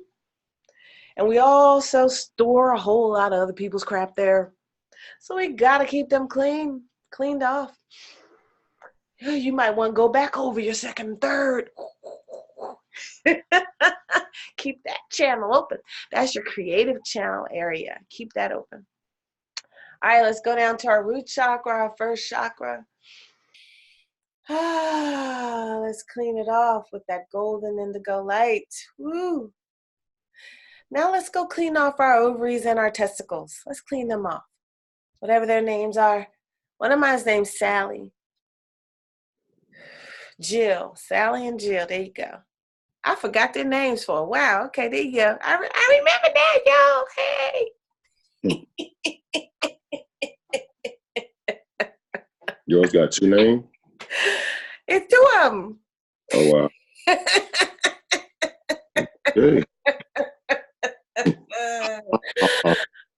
And we also store a whole lot of other people's crap there. So we gotta keep them cleaned off. You might want to go back over your second and third. Keep that channel open. That's your creative channel area. Keep that open. All right, let's go down to our root chakra, our first chakra. Let's clean it off with that golden indigo light. Woo. Now let's go clean off our ovaries and our testicles. Let's clean them off. Whatever their names are. One of mine's named Sally. Jill. Sally and Jill. There you go. I forgot their names for a while. Okay, there you go. I remember that, y'all. Hey. Yours got two names? It's two of them. Oh, wow. Okay.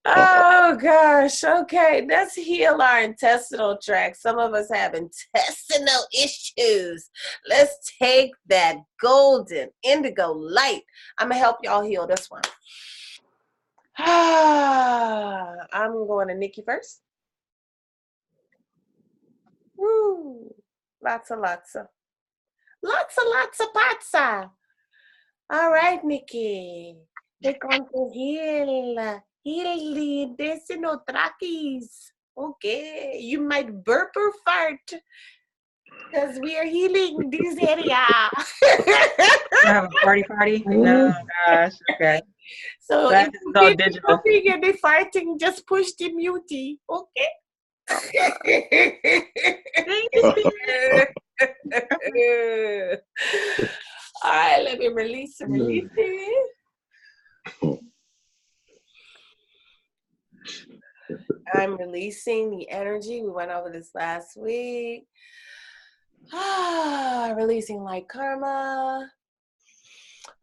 Oh gosh, okay, let's heal our intestinal tract. Some of us have intestinal issues. Let's take that golden indigo light. I'm gonna help y'all heal this one. I'm going to Nikki first. Woo, lots of pizza. All right, Nikki, we're going to heal the intestinal trackies. Okay, you might burp or fart because we are healing this area. Have a party? No, gosh. Okay. So That if is you all get digital. burping and the farting, just push the mute. Okay. Thank you, Spirit. All right, let me release it. I'm releasing the energy. We went over this last week. Releasing like karma.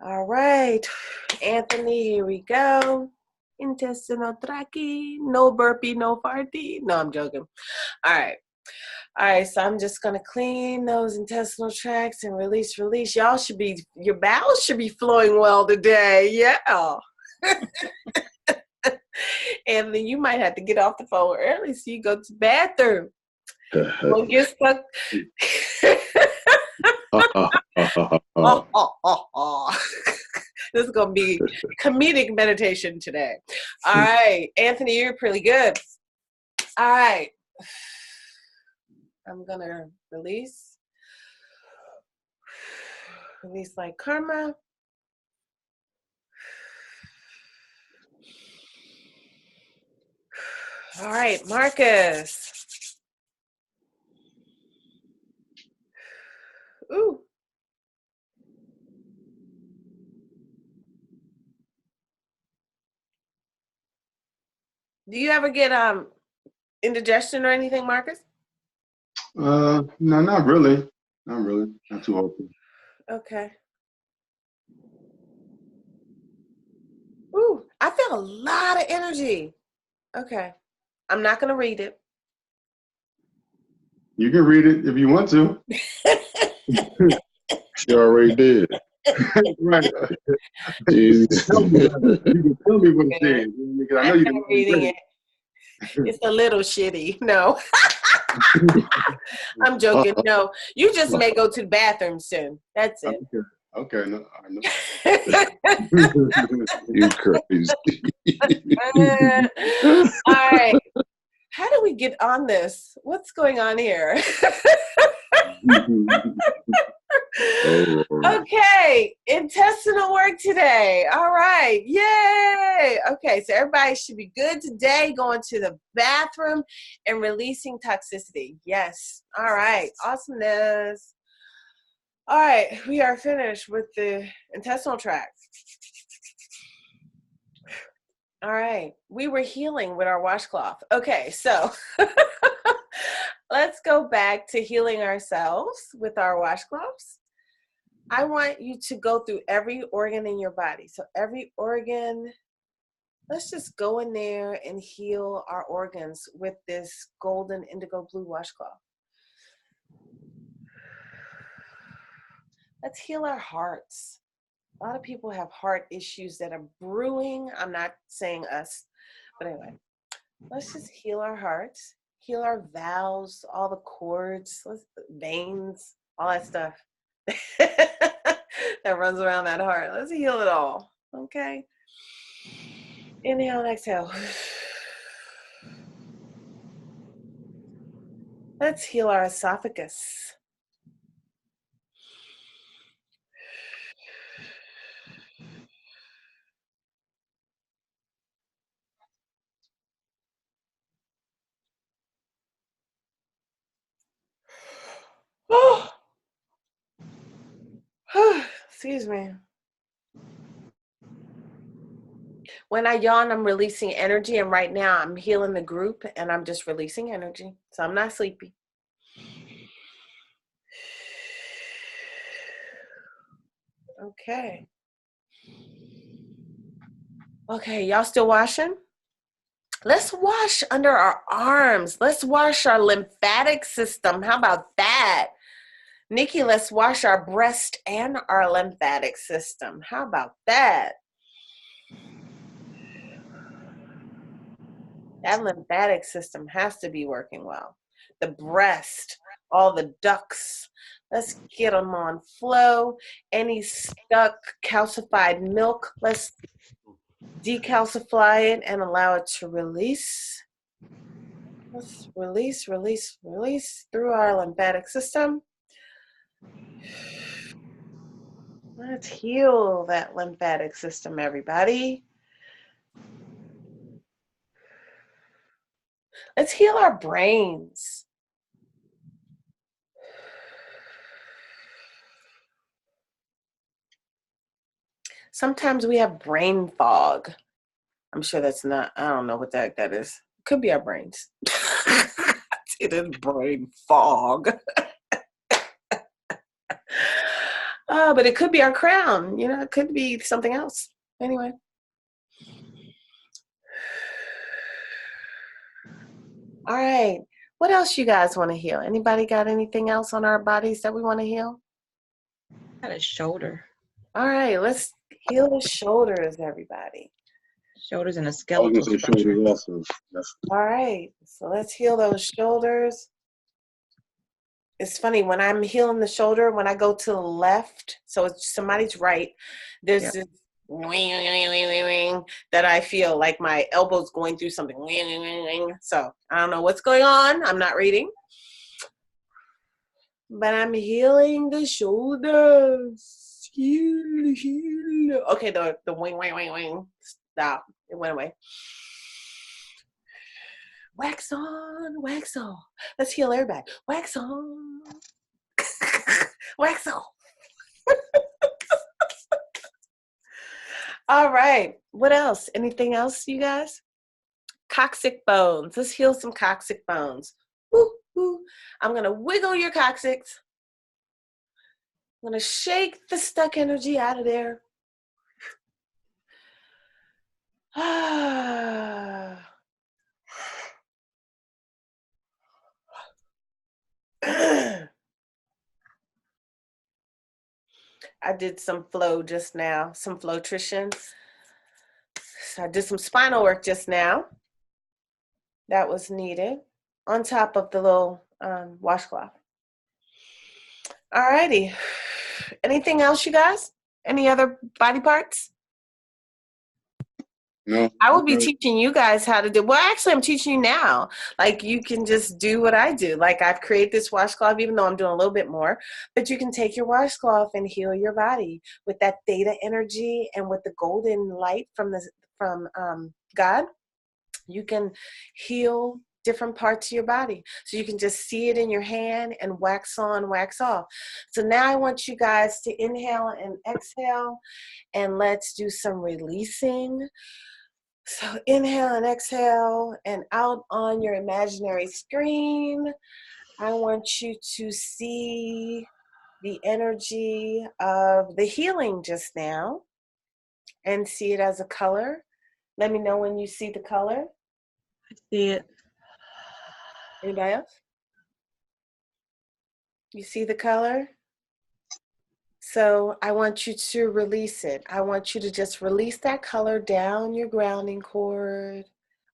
All right, Anthony, here we go. Intestinal tracking. No burpee, no farty. No, I'm joking. All right, so I'm just going to clean those intestinal tracts and release. Your bowels should be flowing well today. Yeah. And then you might have to get off the phone early so you go to the bathroom. Don't get stuck. This is going to be comedic meditation today. All right, Anthony, you're pretty good. All right. I'm going to release like karma. All right, Marcus. Ooh. Do you ever get indigestion or anything, Marcus? No, not really. Not really. Not too often. Okay. Ooh, I feel a lot of energy. Okay. I'm not going to read it. You can read it if you want to. She already did. Right. Jesus. You can tell me what it says. Because I know I'm you not can reading read it. It's a little shitty. No. I'm joking. No. You just may go to the bathroom soon. That's it. Okay. No, I know. You crazy. All right. How do we get on this? What's going on here? Oh, Lord. Okay, intestinal work today. All right, yay. Okay, so everybody should be good today, going to the bathroom and releasing toxicity. Yes. All right, awesomeness. All right, we are finished with the intestinal tract. All right, we were healing with our washcloth. Okay, so let's go back to healing ourselves with our washcloths. I want you to go through every organ in your body. So every organ, let's just go in there and heal our organs with this golden indigo blue washcloth. Let's heal our hearts. A lot of people have heart issues that are brewing. I'm not saying us, but anyway, let's just heal our hearts, heal our valves, all the cords, veins, all that stuff. That runs around that heart. Let's heal it all. Okay. Inhale and exhale. Let's heal our esophagus. Oh. Excuse me. When I yawn, I'm releasing energy, and right now I'm healing the group and I'm just releasing energy. So I'm not sleepy. Okay. Okay, y'all still washing? Let's wash under our arms. Let's wash our lymphatic system. How about that? Nikki, let's wash our breast and our lymphatic system. How about that? That lymphatic system has to be working well. The breast, all the ducts, let's get them on flow. Any stuck, calcified milk, let's decalcify it and allow it to release. Let's release, release, release through our lymphatic system. Let's heal that lymphatic system, everybody. Let's heal our brains. Sometimes we have brain fog. I'm sure that's not, I don't know what the heck that is. Could be our brains. It is brain fog. But it could be our crown. You know, it could be something else. Anyway. All right. What else you guys want to heal? Anybody got anything else on our bodies that we want to heal? Got a shoulder. All right. Let's heal the shoulders, everybody. Shoulders and a I was skeletal going to say structure. shoulders also. All right. So let's heal those shoulders. It's funny, when I'm healing the shoulder, when I go to the left, so it's somebody's right, there's this that I feel like my elbow's going through something. So I don't know what's going on. I'm not reading. But I'm healing the shoulders. Heal. Okay, the wing. Stop. It went away. Wax on, wax off. Let's heal everybody. Wax on. Wax off. All right. What else? Anything else, you guys? coccyx bones. Let's heal some coccyx bones. Woo, woo. I'm going to wiggle your coccyx. I'm going to shake the stuck energy out of there. I did some flow just now, some flowtrition. So I did some spinal work just now. That was needed on top of the little washcloth. All righty. Anything else, you guys? Any other body parts? No. I will be Okay. teaching you guys how to do, well, actually, I'm teaching you now. Like, you can just do what I do. Like, I've created this washcloth, even though I'm doing a little bit more. But you can take your washcloth and heal your body with that theta energy and with the golden light from God. You can heal different parts of your body. So you can just see it in your hand and wax on, wax off. So now I want you guys to inhale and exhale, and let's do some releasing. So inhale and exhale, and out on your imaginary screen, I want you to see the energy of the healing just now and see it as a color. Let me know when you see the color. I see it. Anybody else? You see the color? So I want you to release it. I want you to just release that color down your grounding cord,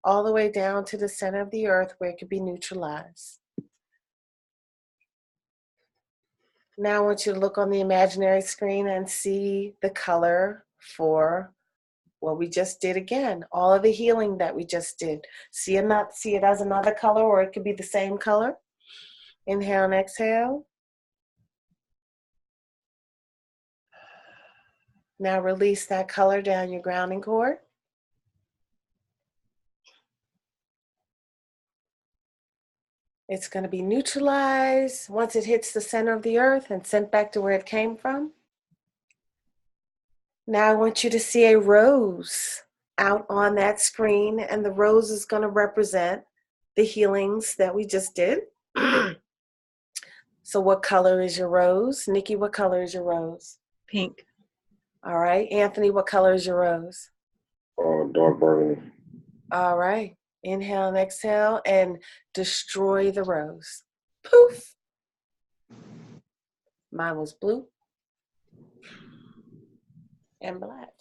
all the way down to the center of the earth where it could be neutralized. Now I want you to look on the imaginary screen and see the color for what we just did again. All of the healing that we just did. See it as another color, or it could be the same color. Inhale and exhale. Now release that color down your grounding cord. It's going to be neutralized once it hits the center of the earth and sent back to where it came from. Now I want you to see a rose out on that screen, and the rose is going to represent the healings that we just did. So what color is your rose? Nikki, what color is your rose? Pink. All right. Anthony, what color is your rose? Dark burgundy. All right. Inhale and exhale and destroy the rose. Poof. Mine was blue and black.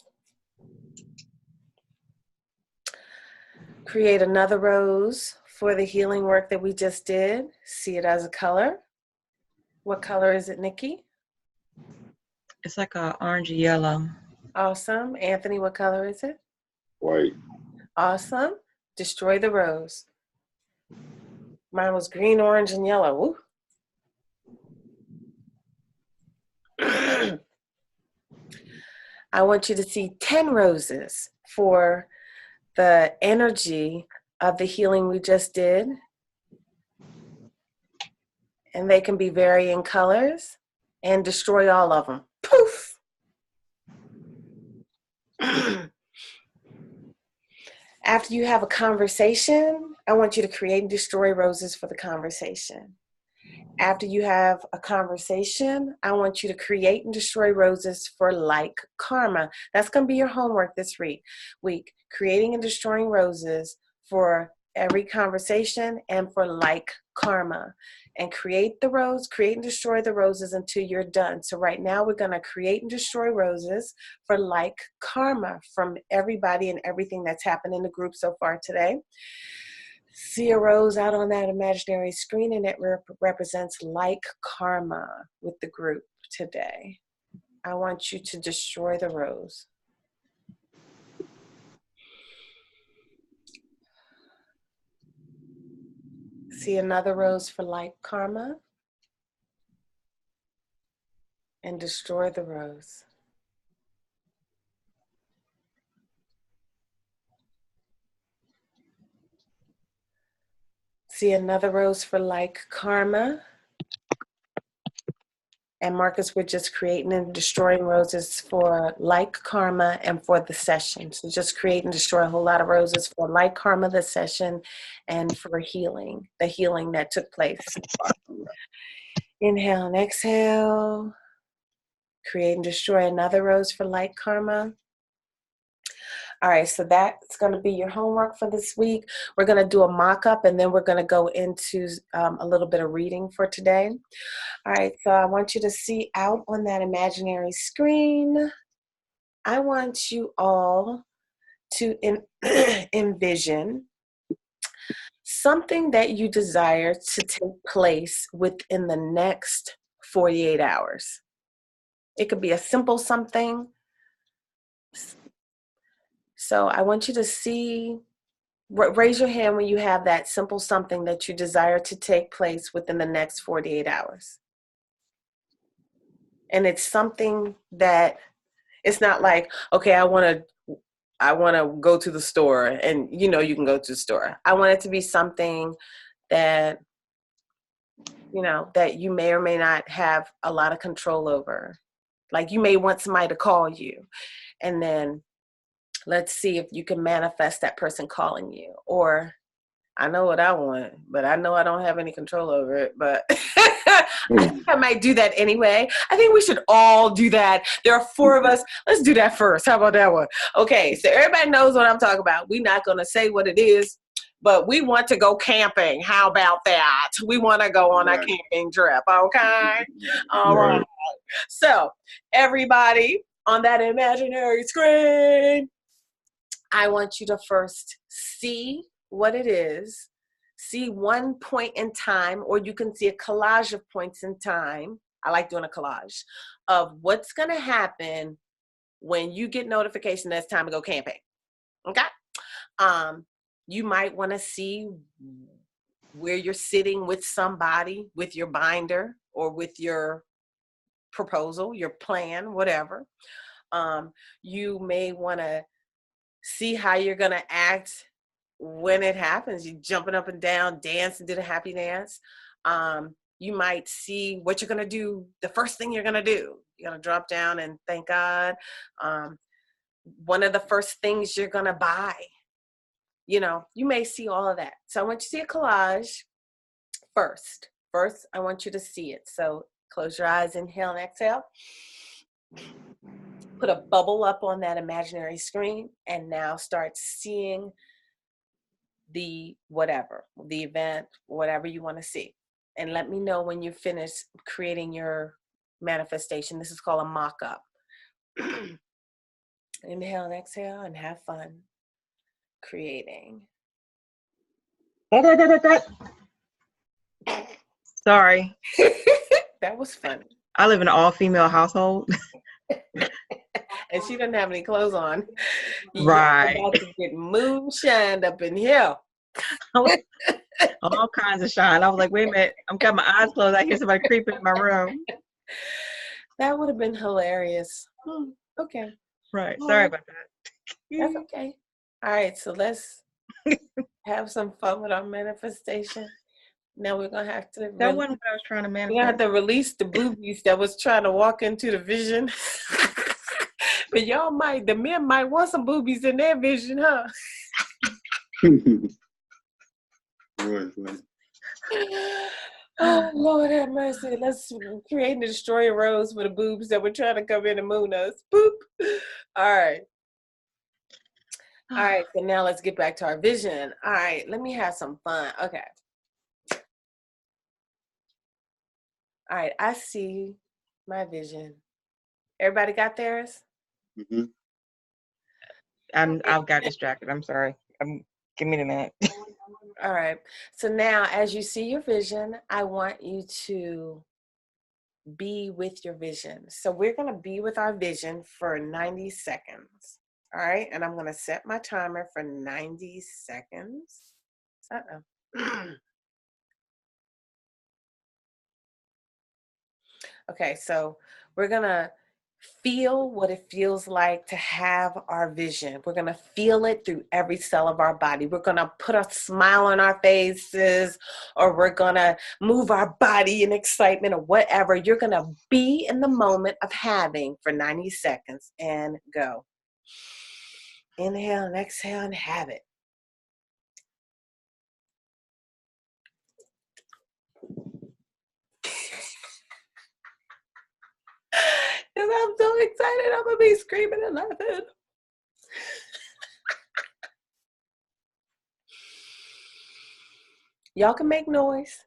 Create another rose for the healing work that we just did. See it as a color. What color is it, Nikki? It's like a orangey yellow. Awesome. Anthony, what color is it? White. Awesome. Destroy the rose. Mine was green, orange, and yellow. I want you to see 10 roses for the energy of the healing we just did. And they can be varying colors, and destroy all of them. Poof! After you have a conversation, I want you to create and destroy roses for the conversation. After you have a conversation, I want you to create and destroy roses for like karma. That's going to be your homework this week. Creating and destroying roses for every conversation and for like karma. And create and destroy the roses until you're done. So right now we're going to create and destroy roses for like karma from everybody and everything that's happened in the group so far today. See a rose out on that imaginary screen, and it represents like karma with the group today. I want you to destroy the rose. See another rose for like karma, and destroy the rose. See another rose for like karma, And Marcus, we're just creating and destroying roses for like karma and for the session. So just create and destroy a whole lot of roses for like karma, the session, and for healing, the healing that took place. Inhale and exhale. Create and destroy another rose for like karma. All right, so that's going to be your homework for this week. We're going to do a mock-up, and then we're going to go into a little bit of reading for today. All right, so I want you to see out on that imaginary screen. I want you all to envision something that you desire to take place within the next 48 hours. It could be a simple something. So I want you to see, raise your hand when you have that simple something that you desire to take place within the next 48 hours. And it's something that it's not like, okay, I want to go to the store, and you can go to the store. I want it to be something that, that you may or may not have a lot of control over. Like you may want somebody to call you, and then let's see if you can manifest that person calling you. Or I know what I want, but I know I don't have any control over it, but I think I might do that anyway. I think we should all do that. There are 4 of us. Let's do that first. How about that one? Okay, so everybody knows what I'm talking about. We're not going to say what it is, but we want to go camping. How about that? We want to go on a camping trip, okay? All right. So everybody on that imaginary screen, I want you to first see what it is. See one point in time, or you can see a collage of points in time. I like doing a collage of what's going to happen when you get notification that it's time to go camping. Okay? You might want to see where you're sitting with somebody, with your binder or with your proposal, your plan, whatever. You may want to see how you're going to act when it happens. You jumping up and down, dance and do the happy dance. You might see what you're going to do. The first thing you're going to do, you're going to drop down and thank God. One of the first things you're going to buy, you may see all of that. So I want you to see a collage first. First, I want you to see it. So close your eyes, inhale and exhale. Put a bubble up on that imaginary screen, and now start seeing the whatever, the event, whatever you want to see. And let me know when you finish creating your manifestation. This is called a mock-up. Inhale and exhale and have fun creating. Sorry. That was funny. I live in an all-female household. And she doesn't have any clothes on. Right. You're about to get moonshined up in here. All kinds of shine. I was like, wait a minute. I'm got my eyes closed. I hear somebody creeping in my room. That would have been hilarious. Okay. Right. Sorry about that. That's okay. All right. So let's have some fun with our manifestation. Now we're going to have to... That wasn't what I was trying to manifest. We're going to have to release the boobies that was trying to walk into the vision. But the men might want some boobies in their vision, huh? Oh, Lord have mercy. Let's create and destroy a rose for the boobs that were trying to come in and moon us. Boop. All right. All right. So now let's get back to our vision. All right. Let me have some fun. Okay. All right. I see my vision. Everybody got theirs? Mm-hmm. I've got distracted. I'm sorry. Give me the minute. All right. So now as you see your vision, I want you to be with your vision. So we're going to be with our vision for 90 seconds. All right. And I'm going to set my timer for 90 seconds. Okay. So we're going to feel what it feels like to have our vision. We're going to feel it through every cell of our body. We're going to put a smile on our faces, or we're going to move our body in excitement, or whatever. You're going to be in the moment of having for 90 seconds and go. Inhale and exhale and have it. And I'm so excited. I'm going to be screaming and laughing. Y'all can make noise.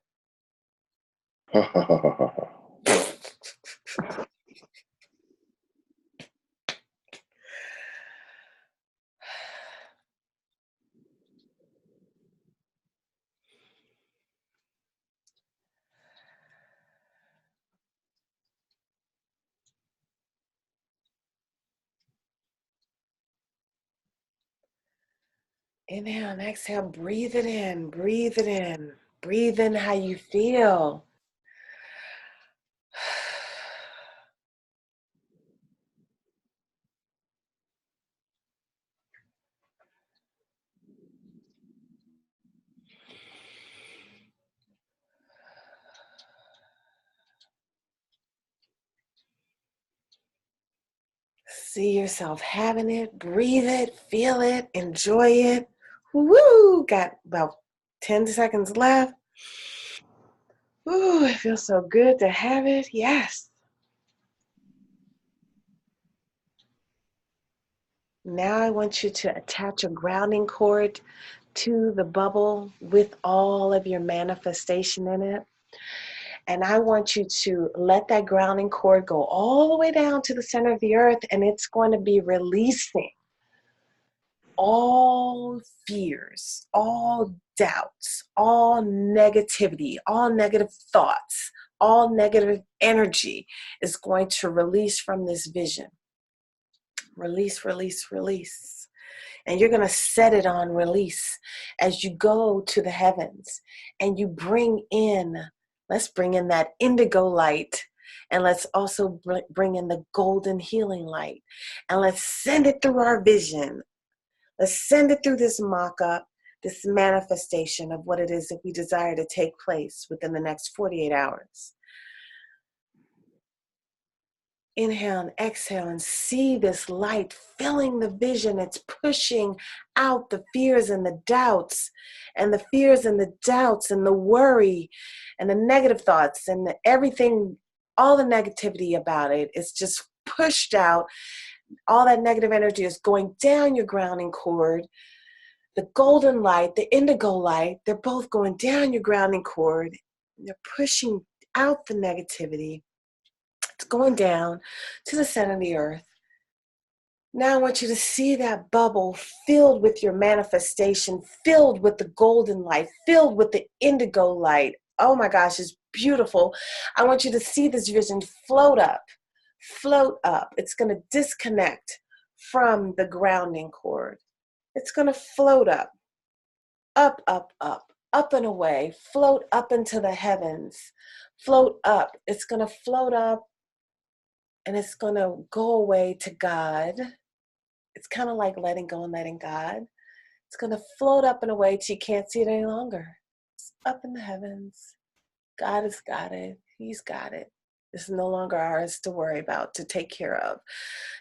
Inhale and exhale. Breathe it in. Breathe it in. Breathe in how you feel. See yourself having it. Breathe it. Feel it. Enjoy it. Woo! Got about 10 seconds left. Ooh, it feels so good to have it. Yes. Now I want you to attach a grounding cord to the bubble with all of your manifestation in it. And I want you to let that grounding cord go all the way down to the center of the earth, and it's going to be releasing all fears, all doubts, all negativity, all negative thoughts, all negative energy is going to release from this vision. Release, release, release. And you're going to set it on release as you go to the heavens and you bring in, let's bring in that indigo light, and let's also bring in the golden healing light, and let's send it through our vision. Let's send it through this mock-up, this manifestation of what it is that we desire to take place within the next 48 hours. Inhale and exhale and see this light filling the vision. It's pushing out the fears and the doubts, and the fears and the doubts and the worry and the negative thoughts and everything, all the negativity about it is just pushed out. All that negative energy is going down your grounding cord. The golden light, the indigo light, they're both going down your grounding cord. They're pushing out the negativity. It's going down to the center of the earth. Now I want you to see that bubble filled with your manifestation, filled with the golden light, filled with the indigo light. Oh my gosh, it's beautiful. I want you to see this vision float up, float up. It's going to disconnect from the grounding cord. It's going to float up, up, up, up, up and away, float up into the heavens, float up. It's going to float up. And it's going to go away to God. It's kind of like letting go and letting God. It's going to float up and away till you can't see it any longer. It's up in the heavens. God has got it. He's got it. It's no longer ours to worry about, to take care of,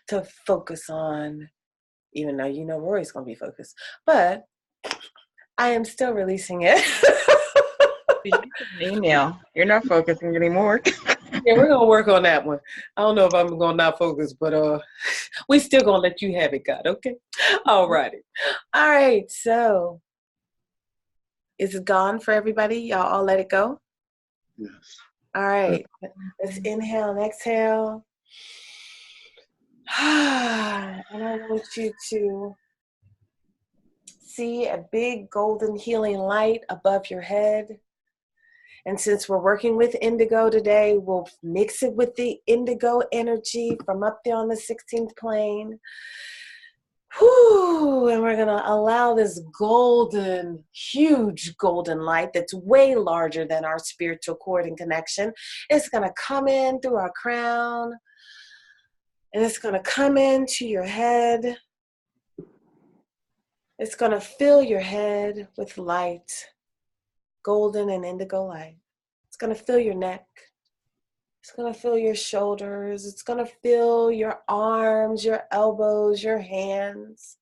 to focus on, even though you know Rorree's going to be focused. But I am still releasing it. Email. You're not focusing anymore. Yeah, we're gonna work on that one. I don't know if I'm gonna not focus, but we still gonna let you have it, God. Okay. All righty. All right. So, is it gone for everybody? Y'all all let it go. Yes. All right. Let's inhale and exhale. And I want you to see a big golden healing light above your head. And since we're working with indigo today, we'll mix it with the indigo energy from up there on the 16th plane. Whew, and we're going to allow this golden, huge golden light that's way larger than our spiritual cord and connection. It's going to come in through our crown, And it's going to come into your head. It's going to fill your head with light, golden and indigo light. It's going to fill your neck. It's going to fill your shoulders. It's going to fill your arms, your elbows, your hands.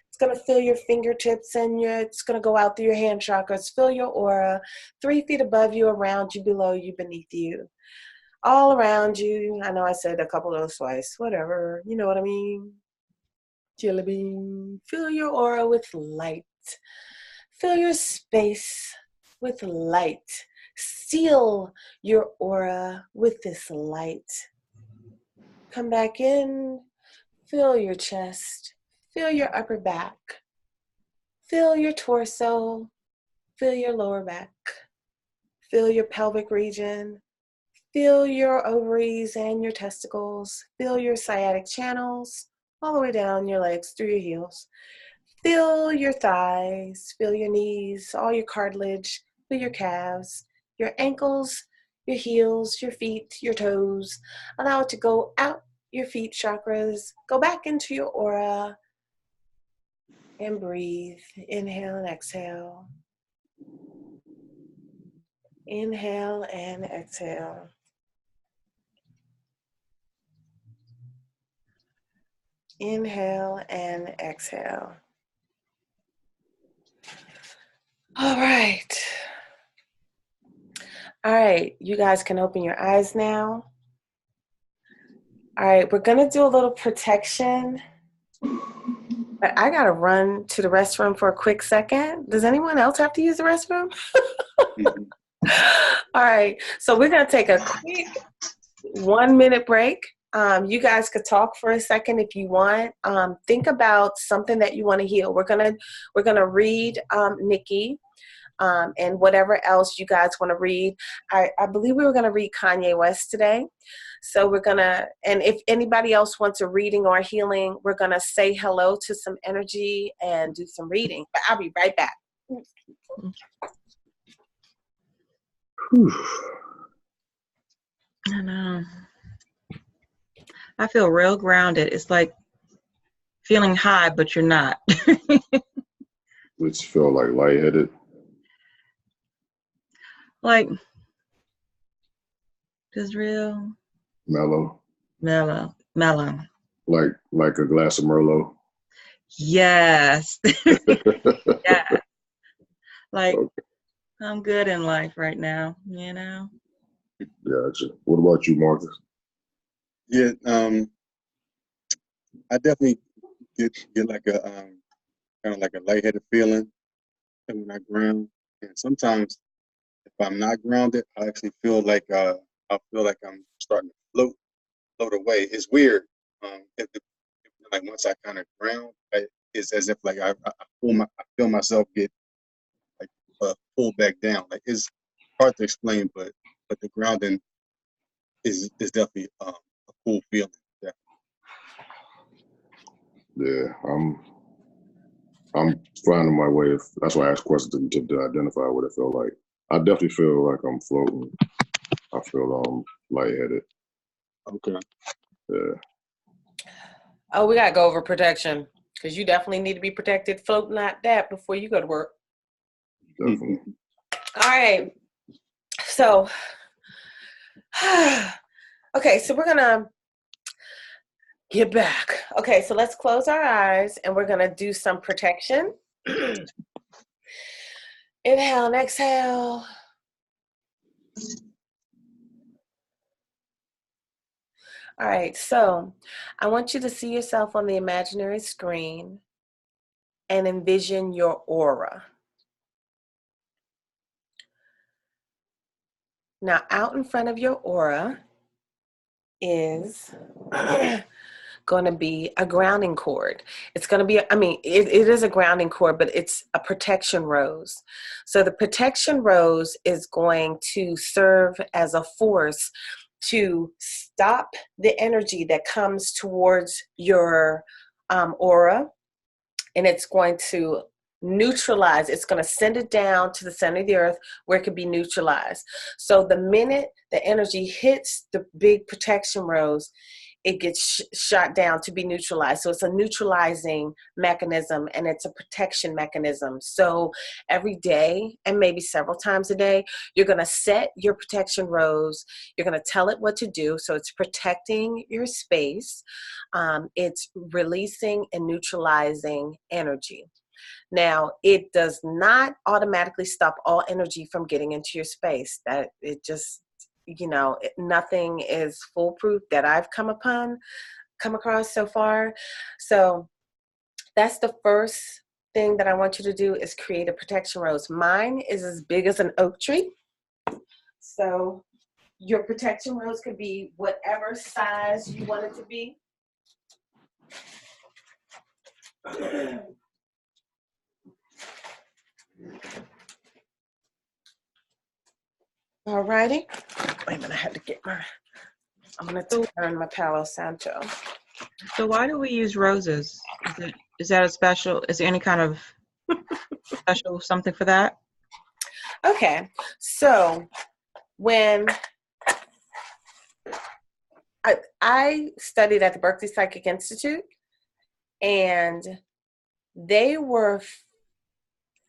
It's going to fill your fingertips, and it's going to go out through your hand chakras, fill your aura, 3 feet above you, around you, below you, beneath you, all around you. I know I said a couple of those twice, whatever, you know what I mean? Jelly bean. Fill your aura with light. Fill your space with light. Seal your aura with this light. Come back in, fill your chest. Feel your upper back. Feel your torso. Feel your lower back. Feel your pelvic region. Feel your ovaries and your testicles. Feel your sciatic channels all the way down your legs through your heels. Feel your thighs. Feel your knees, all your cartilage. Feel your calves, your ankles, your heels, your feet, your toes. Allow it to go out your feet chakras. Go back into your aura. And breathe. Inhale and exhale. Inhale and exhale. Inhale and exhale. All right. All right, you guys can open your eyes now. All right, we're going to do a little protection. But I got to run to the restroom for a quick second. Does anyone else have to use the restroom? All right. So we're going to take a quick 1-minute break. You guys could talk for a second if you want. Think about something that you want to heal. We're gonna read Nikki and whatever else you guys want to read. I believe we were going to read Kanye West today. So we're going to, and if anybody else wants a reading or healing, we're going to say hello to some energy and do some reading. But I'll be right back. I know. I feel real grounded. It's like feeling high, but you're not. Which feel like lightheaded. Like, just real Mellow. mellow. Like a glass of Merlot. Yes. Yeah. Like, Okay. I'm good in life right now, you know? Gotcha. What about you, Marcus? Yeah, I definitely get like a kind of like a lightheaded feeling when I ground, and sometimes if I'm not grounded, I actually feel like I feel like I'm starting to float away. It's weird. Like once I kind of ground, it's as if like I feel myself get like pulled back down. Like it's hard to explain, but the grounding is definitely a cool feeling. Yeah, I'm finding my way. That's why I asked questions to identify what it felt like. I definitely feel like I'm floating. I feel lightheaded. Okay. Yeah. Oh, we got to go over protection because you definitely need to be protected. Float like that before you go to work. Definitely. All right. So, okay, so we're going to get back. Okay, so let's close our eyes and we're going to do some protection. Inhale and exhale. All right, so I want you to see yourself on the imaginary screen and envision your aura. Now, out in front of your aura is going to be a grounding cord. It's going to be, it is a grounding cord, but it's a protection rose. So the protection rose is going to serve as a force to stop the energy that comes towards your aura, and it's going to neutralize. It's going to send it down to the center of the earth where it can be neutralized. So the minute the energy hits the big protection rose, it gets shot down to be neutralized. So it's a neutralizing mechanism, and it's a protection mechanism. So every day, and maybe several times a day, you're going to set your protection rose. You're going to tell it what to do. So it's protecting your space. It's releasing and neutralizing energy. Now, it does not automatically stop all energy from getting into your space. That it just, nothing is foolproof that I've come across so far. So that's the first thing that I want you to do, is create a protection rose. Mine is as big as an oak tree. So your protection rose could be whatever size you want it to be. All righty. Wait a minute, I had to get I'm going to turn my Palo Santo. So why do we use roses? Is that a special, is there any kind of special something for that? Okay, so when I studied at the Berkeley Psychic Institute, and they were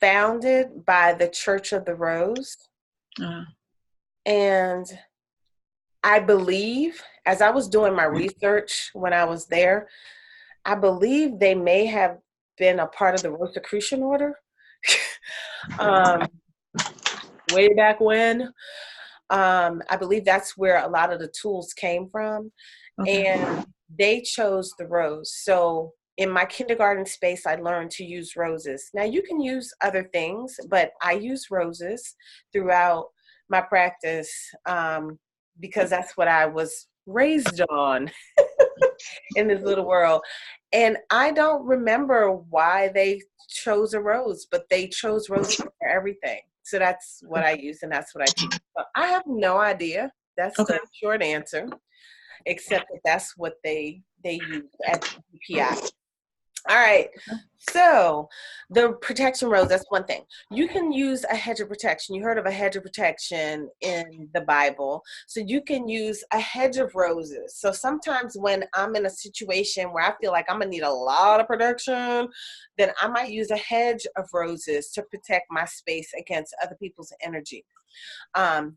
founded by the Church of the Rose. And I believe, as I was doing my research when I was there, I believe they may have been a part of the Rosicrucian order. Way back when. I believe that's where a lot of the tools came from. Okay. And they chose the rose. So in my kindergarten space, I learned to use roses. Now you can use other things, but I use roses throughout my practice because that's what I was raised on in this little world. And I don't remember why they chose a rose, but they chose roses for everything. So that's what I use, and that's what I teach. But I have no idea. That's the short answer, except that that's what they use at BPI. All right. So the protection rose, that's one thing. You can use a hedge of protection. You heard of a hedge of protection in the Bible. So you can use a hedge of roses. So sometimes when I'm in a situation where I feel like I'm going to need a lot of protection, then I might use a hedge of roses to protect my space against other people's energy.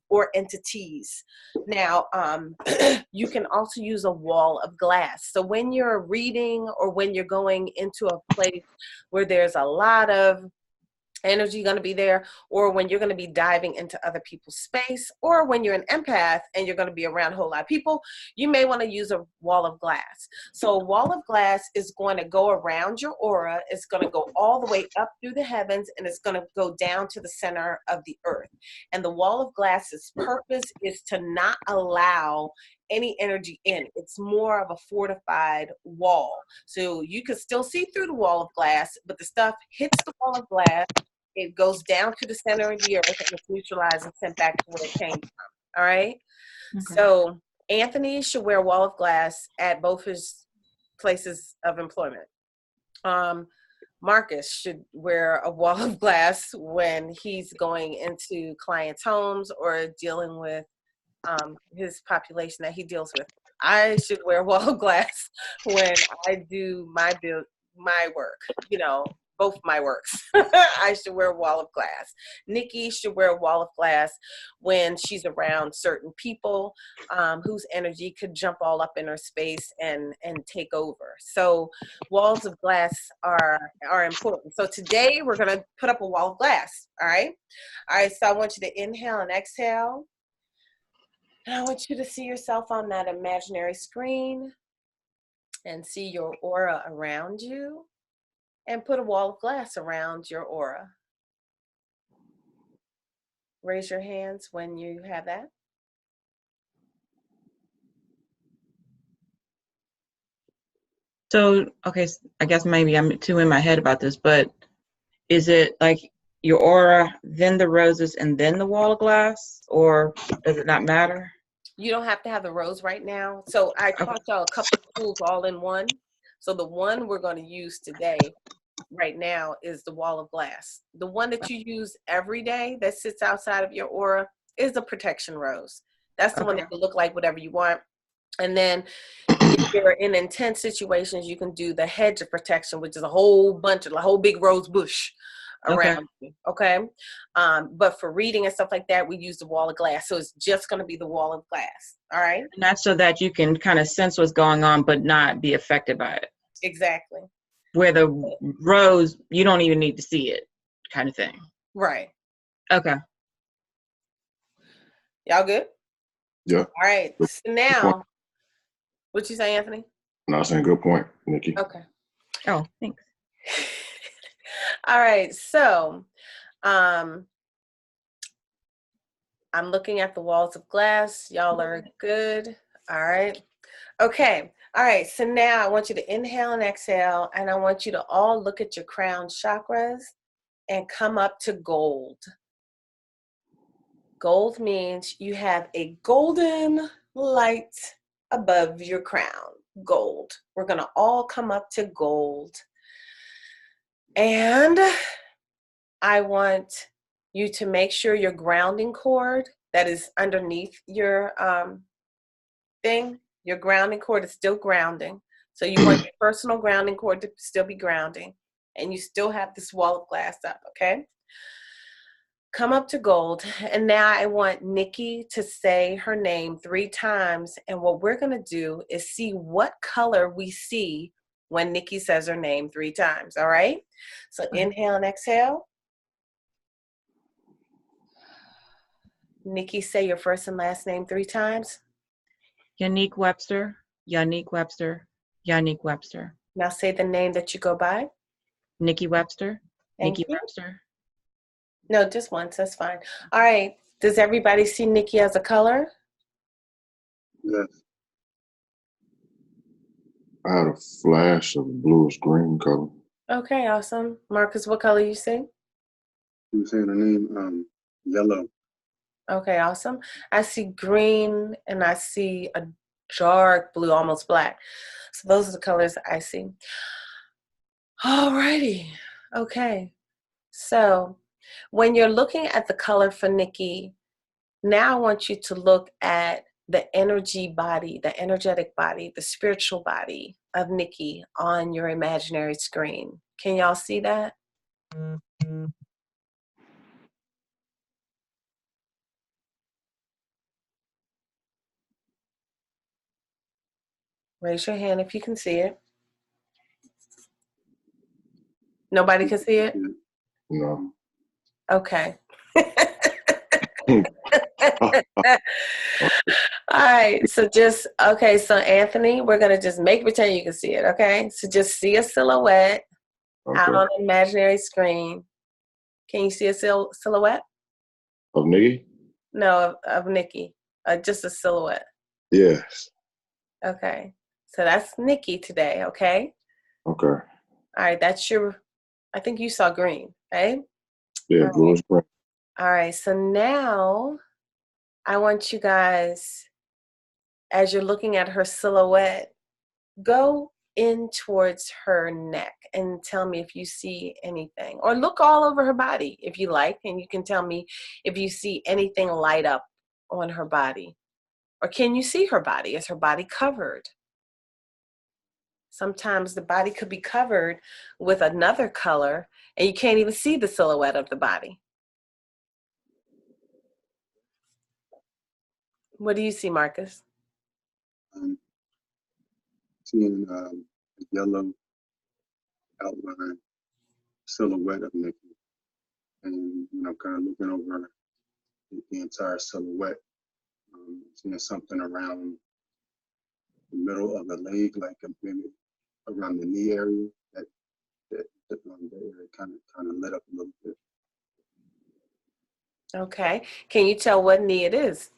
Or entities. Now, you can also use a wall of glass. So when you're reading or when you're going into a place where there's a lot of energy going to be there, or when you're going to be diving into other people's space, or when you're an empath and you're going to be around a whole lot of people, you may want to use a wall of glass. So a wall of glass is going to go around your aura. It's going to go all the way up through the heavens, and it's going to go down to the center of the earth. And the wall of glass's purpose is to not allow any energy in. It's more of a fortified wall. So you can still see through the wall of glass, but the stuff hits the wall of glass, it goes down to the center of the earth, and it's neutralized and sent back to where it came from. All right? Okay. So Anthony should wear a wall of glass at both his places of employment. Marcus should wear a wall of glass when he's going into clients' homes or dealing with his population that he deals with. I should wear a wall of glass when I do my work, both my works. I should wear a wall of glass. Nikki should wear a wall of glass when she's around certain people whose energy could jump all up in her space and take over. So walls of glass are important. So today we're going to put up a wall of glass. All right. So I want you to inhale and exhale. And I want you to see yourself on that imaginary screen and see your aura around you, and put a wall of glass around your aura. Raise your hands when you have that. So, okay, I guess maybe I'm too in my head about this, but is it like your aura, then the roses, and then the wall of glass, or does it not matter? You don't have to have the rose right now. So I taught y'all a couple of tools all in one. So the one we're going to use today, right now, is the wall of glass. The one that you use every day that sits outside of your aura is the protection rose. That's the one that can look like whatever you want. And then if you're in intense situations, you can do the hedge of protection, which is a whole big rose bush around you. Okay. But for reading and stuff like that, we use the wall of glass. So it's just going to be the wall of glass. All right. And that's so that you can kind of sense what's going on, but not be affected by it. Exactly. Where the rose, you don't even need to see it, kind of thing. Right. Okay. Y'all good? Yeah. All right. So now, what you say, Anthony? No, I'm saying good point, Nikki. Okay. Oh, thanks. All right. So, I'm looking at the walls of glass. Y'all are good. All right. Okay. All right. So now I want you to inhale and exhale, and I want you to all look at your crown chakras and come up to gold. Gold means you have a golden light above your crown. Gold. We're going to all come up to gold. And I want you to make sure your grounding cord that is underneath your thing, your grounding cord is still grounding. So you want your personal grounding cord to still be grounding. And you still have this wall of glass up, okay? Come up to gold. And now I want Nikki to say her name 3 times. And what we're going to do is see what color we see when Nikki says her name 3 times. All right? So inhale and exhale. Nikki, say your first and last name 3 times. Yannick Webster, Yannick Webster, Yannick Webster. Now say the name that you go by. Nikki Webster, Thank Nikki you. Webster. No, just once. That's fine. All right. Does everybody see Nikki as a color? Yes. I had a flash of bluish green color. Okay, awesome. Marcus, what color you see? You were saying her name, yellow. Okay, awesome. I see green and I see a dark blue, almost black. So those are the colors I see. All righty. Okay. So when you're looking at the color for Nikki, now I want you to look at the energy body, the energetic body, the spiritual body of Nikki on your imaginary screen. Can y'all see that? Raise your hand if you can see it. Nobody can see it? No. Okay. All right, so so Anthony, we're gonna just make pretend you can see it, okay? So just see a silhouette out on an imaginary screen. Can you see a silhouette? Of Nikki? No, of Nikki. Just a silhouette. Yes. Okay, so that's Nikki today, okay? Okay. All right, I think you saw green, right? Yeah, bluish green. All right, so now I want you guys, as you're looking at her silhouette, go in towards her neck and tell me if you see anything. Or look all over her body if you like, and you can tell me if you see anything light up on her body. Or can you see her body? Is her body covered? Sometimes the body could be covered with another color and you can't even see the silhouette of the body. What do you see, Marcus? Seeing a yellow outline silhouette of Nikki, and kind of looking over the entire silhouette, seeing something around the middle of the leg, like maybe around the knee area. That area kind of lit up a little bit. Okay. Can you tell what knee it is?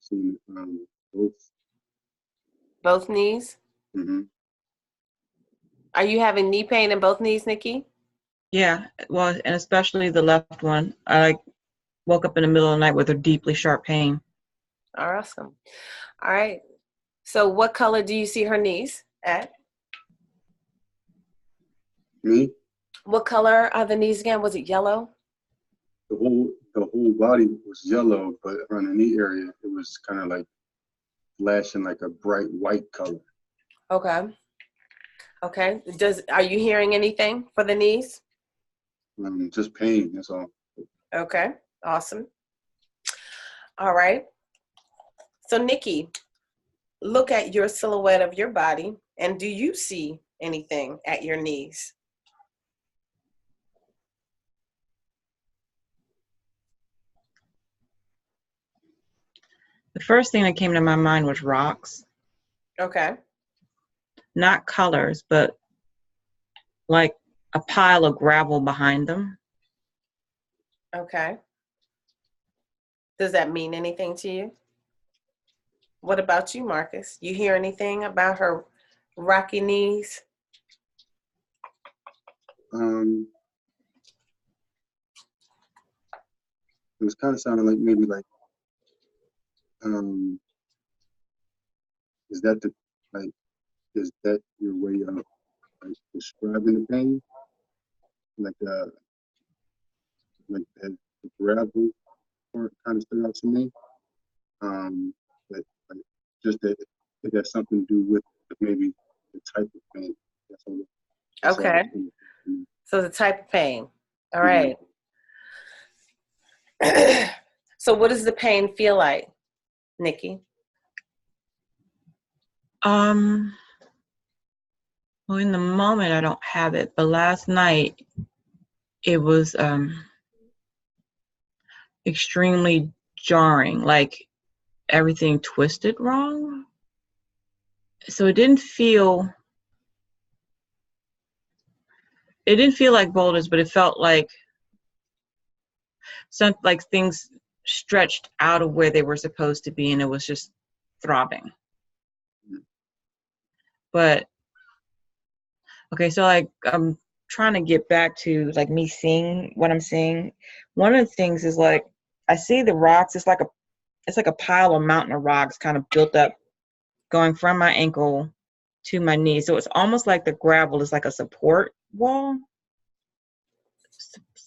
Seeing both. Both knees? Mm-hmm. Are you having knee pain in both knees, Nikki? Yeah, well, and especially the left one. I woke up in the middle of the night with a deeply sharp pain. Awesome. All right. So what color do you see her knees at? Me? What color are the knees again? Was it yellow? the whole body was yellow, but around the knee area, it was kind of like flashing like a bright white color. Okay. Okay. Are you hearing anything for the knees? Just pain, that's all. Okay. Awesome. All right. So Nikki, look at your silhouette of your body, and do you see anything at your knees? The first thing that came to my mind was rocks. Okay. Not colors, but like a pile of gravel behind them. Okay. Does that mean anything to you? What about you, Marcus? You hear anything about her rocky knees? It was kind of sounding like maybe like, is that your way of like describing the pain? Like that the gravel part kind of stood out to me. But like, just that it has something to do with maybe the type of pain. That's all. Okay. So the type of pain. All right. So what does the pain feel like, Nikki? Well, in the moment I don't have it, but last night it was extremely jarring, like everything twisted wrong. So it didn't feel like boulders, but it felt like things stretched out of where they were supposed to be, and it was just throbbing. But okay, so like I'm trying to get back to like me seeing what I'm seeing. One of the things is like I see the rocks. It's like a pile or mountain of rocks kind of built up, going from my ankle to my knee. So it's almost like the gravel is like a support wall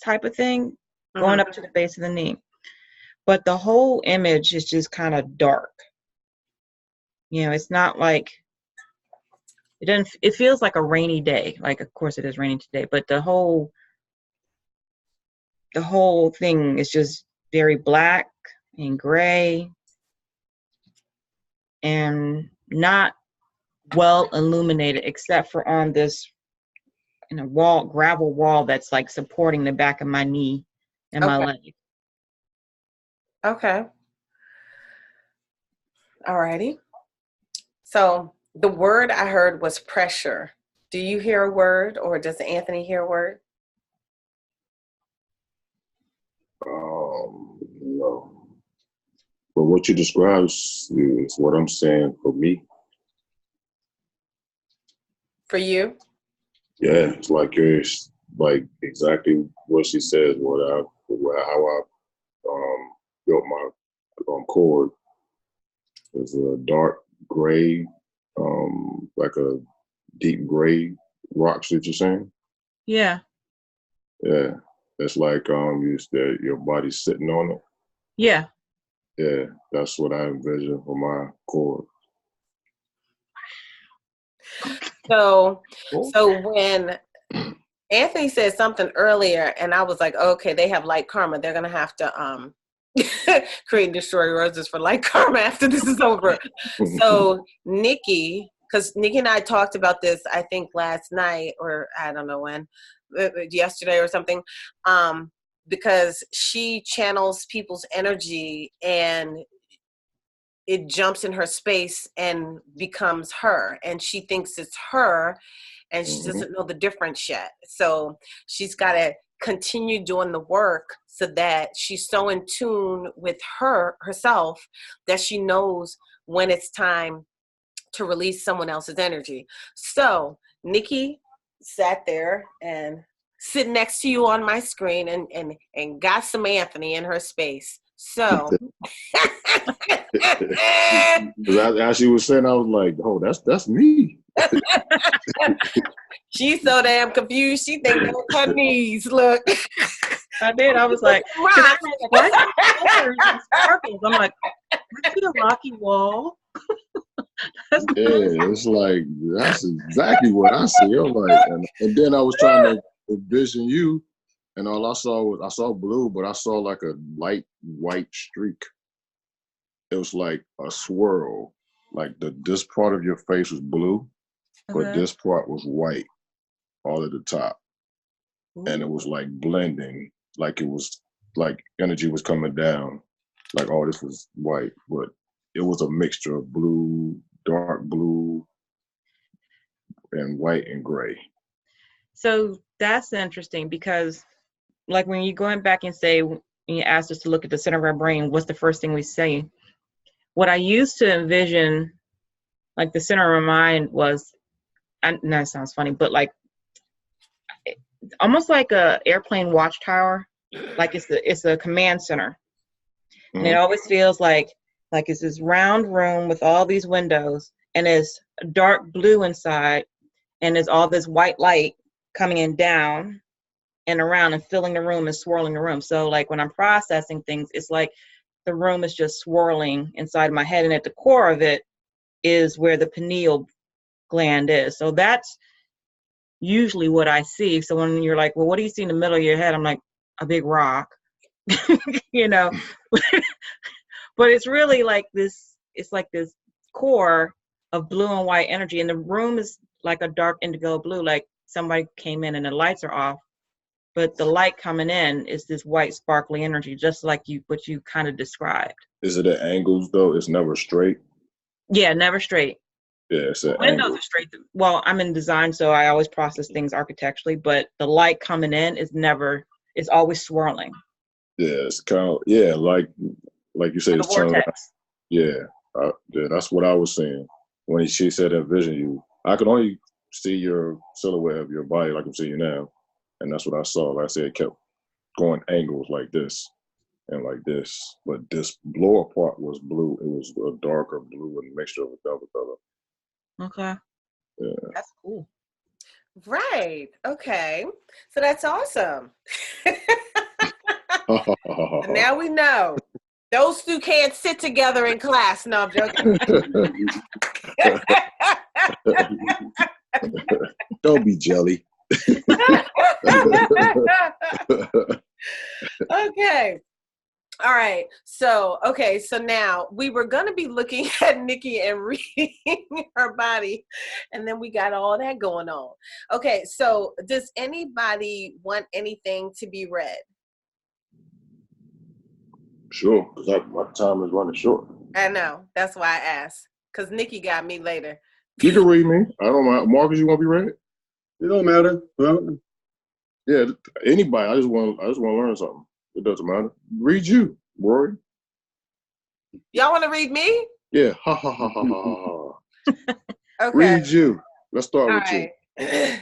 type of thing, going up to the base of the knee. But the whole image is just kind of dark. You know, it's not like it feels like a rainy day. Like, of course it is raining today, but the whole thing is just very black and gray and not well illuminated, except for on this gravel wall that's like supporting the back of my knee and my leg. Okay. All righty. So the word I heard was pressure. Do you hear a word, or does Anthony hear a word? No. But what you described is what I'm saying for me. For you? Yeah, it's like exactly what she says. How I built my cord is a dark gray, like a deep gray rocks that you're saying. Yeah. Yeah, it's like your body's sitting on it. Yeah. Yeah, that's what I envision for my cord. So when Anthony said something earlier, and I was like, okay, they have light karma. They're gonna have to create and destroy roses for light karma after this is over. So Nikki, because Nikki and I talked about this, I think last night, or I don't know when, yesterday or something, because she channels people's energy and it jumps in her space and becomes her, and she thinks it's her, and she doesn't know the difference yet. So she's got to continue doing the work so that she's so in tune with herself that she knows when it's time to release someone else's energy. So Nikki sat there and sitting next to you on my screen and got some Anthony in her space. So as she was saying, I was like, oh, that's me. She's so damn confused. She think that was her knees. Look. I did. I was like, Rock. why is it colors and sparkles? I'm like, I see a rocky wall. That's Yeah, it's like that's exactly what I see. I'm like, and then I was trying to envision you, and all I saw blue, but I saw like a light white streak. It was like a swirl. Like this part of your face was blue, but this part was white, all at the top, and it was like blending, like it was like energy was coming down, like all this was white, but it was a mixture of blue, dark blue, and white and gray. So that's interesting because, like, when you're going back and say, when you asked us to look at the center of our brain, what's the first thing we say? What I used to envision, like the center of my mind was, and that sounds funny, but like almost like a airplane watchtower, like it's a command center, and it always feels like it's this round room with all these windows, and it's dark blue inside, and there's all this white light coming in down and around and filling the room and swirling the room. So like when I'm processing things, it's like the room is just swirling inside my head, and at the core of it is where the pineal gland is. So that's usually what I see. So when you're like, well, what do you see in the middle of your head? I'm like, a big rock, you know. But it's really like this, it's like this core of blue and white energy. And the room is like a dark indigo blue, like somebody came in and the lights are off. But the light coming in is this white sparkly energy, just like what you kind of described. Is it at angles though? It's never straight? Yeah, never straight. Yeah, it's at Windows angles. are straight. Well, I'm in design, so I always process things architecturally, but the light coming in is never, it's always swirling. Yeah, it's kind of, yeah, like you said, Like a it's turning around. vortex. Yeah, yeah, that's what I was saying. When she said that vision, I could only see your silhouette of your body like I'm seeing you now. And that's what I saw. Like I said, it kept going angles like this and like this. But this lower part was blue. It was a darker blue and mixture of a double color. Okay. Yeah. That's cool. Right. Okay. So that's awesome. Now we know. Those two can't sit together in class. No, I'm joking. Don't be jelly. Okay. All right. So now we were going to be looking at Nikki and reading her body, and then we got all that going on. Okay. So does anybody want anything to be read? Sure, because my time is running short. I know. That's why I asked. Because Nikki got me later. You can read me. I don't mind. Marcus, you want to be read? It don't matter. Well, yeah, anybody. I just want to learn something. It doesn't matter. Read you, Rorree. Y'all want to read me? Yeah. Ha ha ha ha ha ha. Okay. Read you. Let's start with you.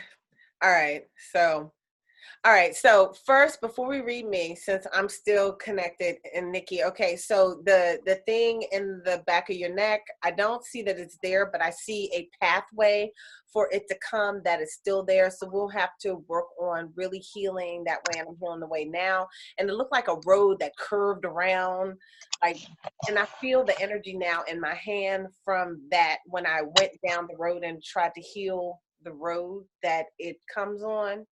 All right. So first, before we read me, since I'm still connected and Nikki, okay, so the thing in the back of your neck, I don't see that it's there, but I see a pathway for it to come that is still there. So we'll have to work on really healing that way. And I'm healing the way now. And it looked like a road that curved around, and I feel the energy now in my hand from that when I went down the road and tried to heal the road that it comes on.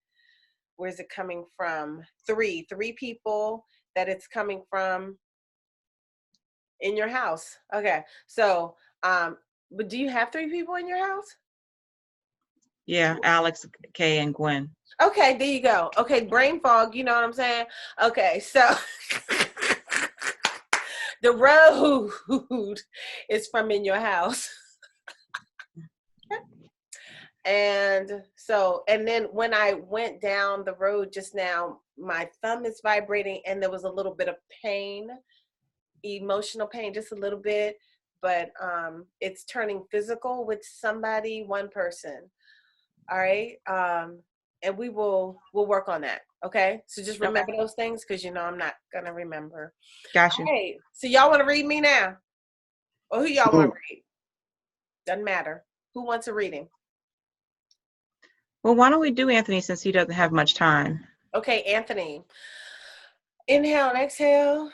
Where's it coming from? Three people that it's coming from in your house. Okay. So, but do you have 3 people in your house? Yeah, Alex, Kay, and Gwen. Okay, there you go. Okay, brain fog, you know what I'm saying? Okay, so the road is from in your house. And so, and then when I went down the road just now, my thumb is vibrating and there was a little bit of pain, emotional pain, just a little bit, but it's turning physical with somebody, one person. All right. And we'll work on that. Okay. So just remember those things because I'm not gonna remember. Gotcha. Okay. So y'all want to read me now? Or who y'all want to read? Doesn't matter. Who wants a reading? Well, why don't we do Anthony since he doesn't have much time? Okay, Anthony. Inhale and exhale.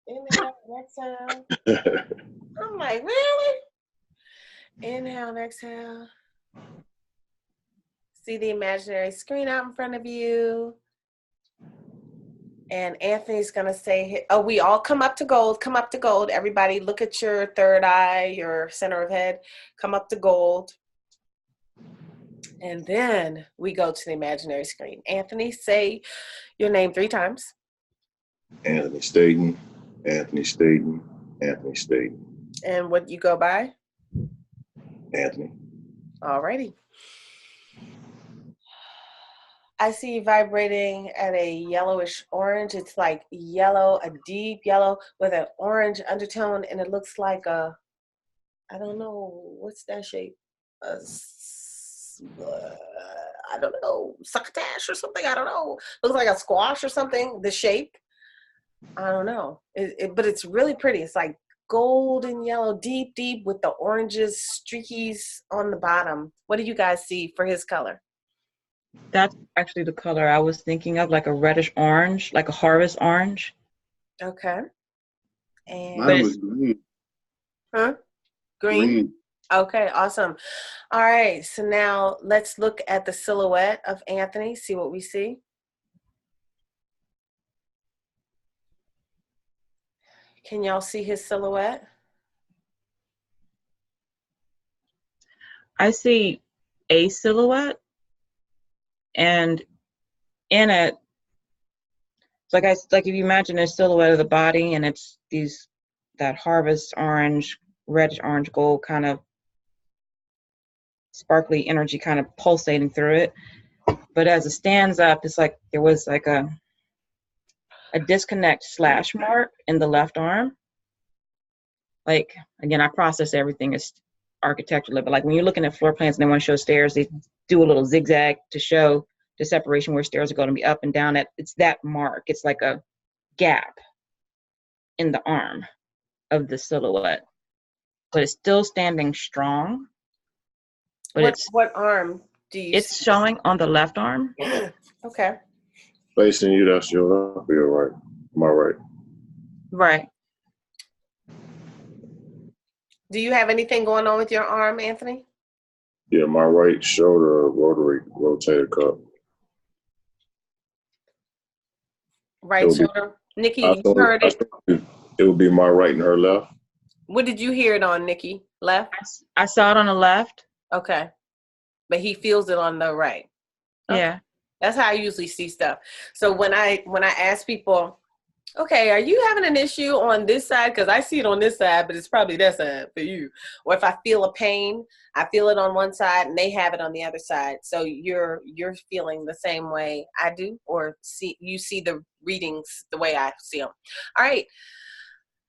Inhale and exhale. I'm like, really? Inhale and exhale. See the imaginary screen out in front of you. And Anthony's going to say, oh, we all come up to gold. Come up to gold. Everybody look at your third eye, your center of head. Come up to gold. And then we go to the imaginary screen. Anthony, say your name 3 times. Anthony Staten, Anthony Staten, Anthony Staten. And what you go by? Anthony. Alrighty. I see you vibrating at a yellowish orange. It's like yellow, a deep yellow with an orange undertone, and it looks like a, I don't know, what's that shape? I don't know, succotash or something. I don't know. Looks like a squash or something. The shape, I don't know. But it's really pretty. It's like golden yellow, deep, deep with the oranges, streakies on the bottom. What do you guys see for his color? That's actually the color I was thinking of, like a reddish orange, like a harvest orange. Okay. And Mine was green. huh? Green? Okay, awesome. All right, so now let's look at the silhouette of Anthony, see what we see. Can y'all see his silhouette? I see a silhouette, and in it, it's like if you imagine a silhouette of the body, and it's that harvest orange, reddish orange gold kind of sparkly energy kind of pulsating through it. But as it stands up, it's like there was like a disconnect / mark in the left arm. Like, again, I process everything as architecturally, but like when you're looking at floor plans and they want to show stairs, they do a little zigzag to show the separation where stairs are going to be up and down. It's that mark. It's like a gap in the arm of the silhouette, but it's still standing strong. But what arm do you it's see? showing on the left arm. Okay. Facing you, that's your left, your right. Am I right? Right. Do you have anything going on with your arm, Anthony? Yeah, my right shoulder rotary rotator cuff. Right shoulder. Nikki, you heard it. It would be my right and her left. What did you hear it on, Nikki? Left? I saw it on the left. Okay. But he feels it on the right. Okay. Yeah. That's how I usually see stuff. So when I ask people, okay, are you having an issue on this side? Because I see it on this side, but it's probably that side for you. Or if I feel a pain, I feel it on one side and they have it on the other side. So you're feeling the same way I do, or you see the readings the way I see them.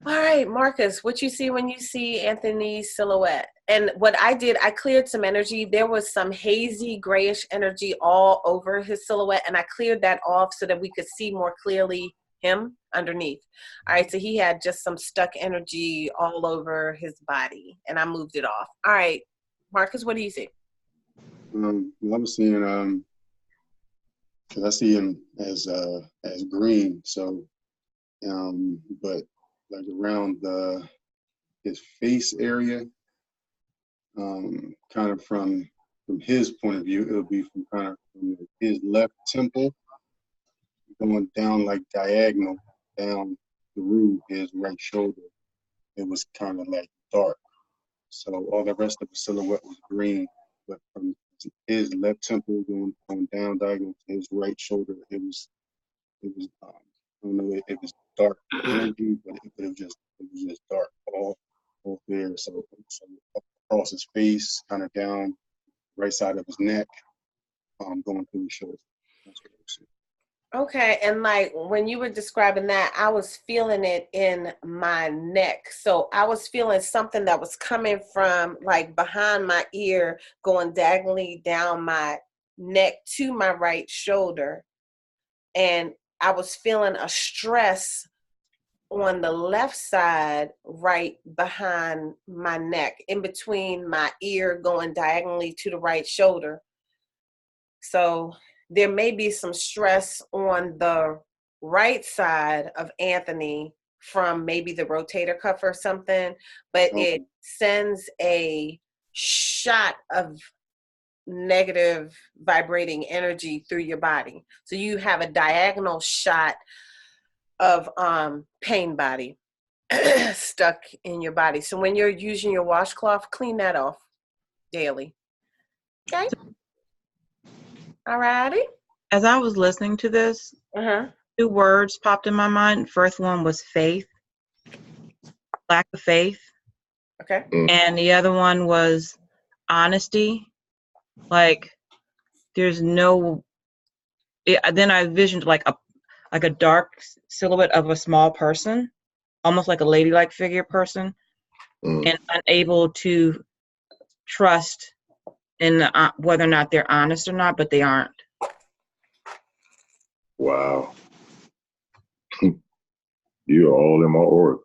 All right, Marcus, what you see when you see Anthony's silhouette? And what I did, I cleared some energy. There was some hazy grayish energy all over his silhouette, and I cleared that off so that we could see more clearly him underneath. All right, so he had just some stuck energy all over his body, and I moved it off. All right, Marcus, what do you see? I'm seeing, because I see him as green, so, but like around his face area, kind of from his point of view, it'll be from his left temple going down like diagonal down through his right shoulder. It was kind of like dark. So all the rest of the silhouette was green, but from his left temple going down diagonal to his right shoulder, it was I don't know if it was dark energy, but it was just dark all there. So across his face, kind of down right side of his neck, going through his shoulder. That's what I see. Okay, and like when you were describing that, I was feeling it in my neck. So I was feeling something that was coming from like behind my ear, going diagonally down my neck to my right shoulder. And I was feeling a stress on the left side, right behind my neck, in between my ear going diagonally to the right shoulder. So there may be some stress on the right side of Anthony from maybe the rotator cuff or something, but it sends a shot of negative vibrating energy through your body. So you have a diagonal shot of pain body stuck in your body. So when you're using your washcloth, clean that off daily. Okay? All righty. As I was listening to this, two words popped in my mind. First one was faith, lack of faith. Okay. And the other one was honesty. Like, there's no. Then I envisioned like a dark silhouette of a small person, almost like a ladylike figure person, and unable to trust in whether or not they're honest or not, but they aren't. Wow. You're all in my aura.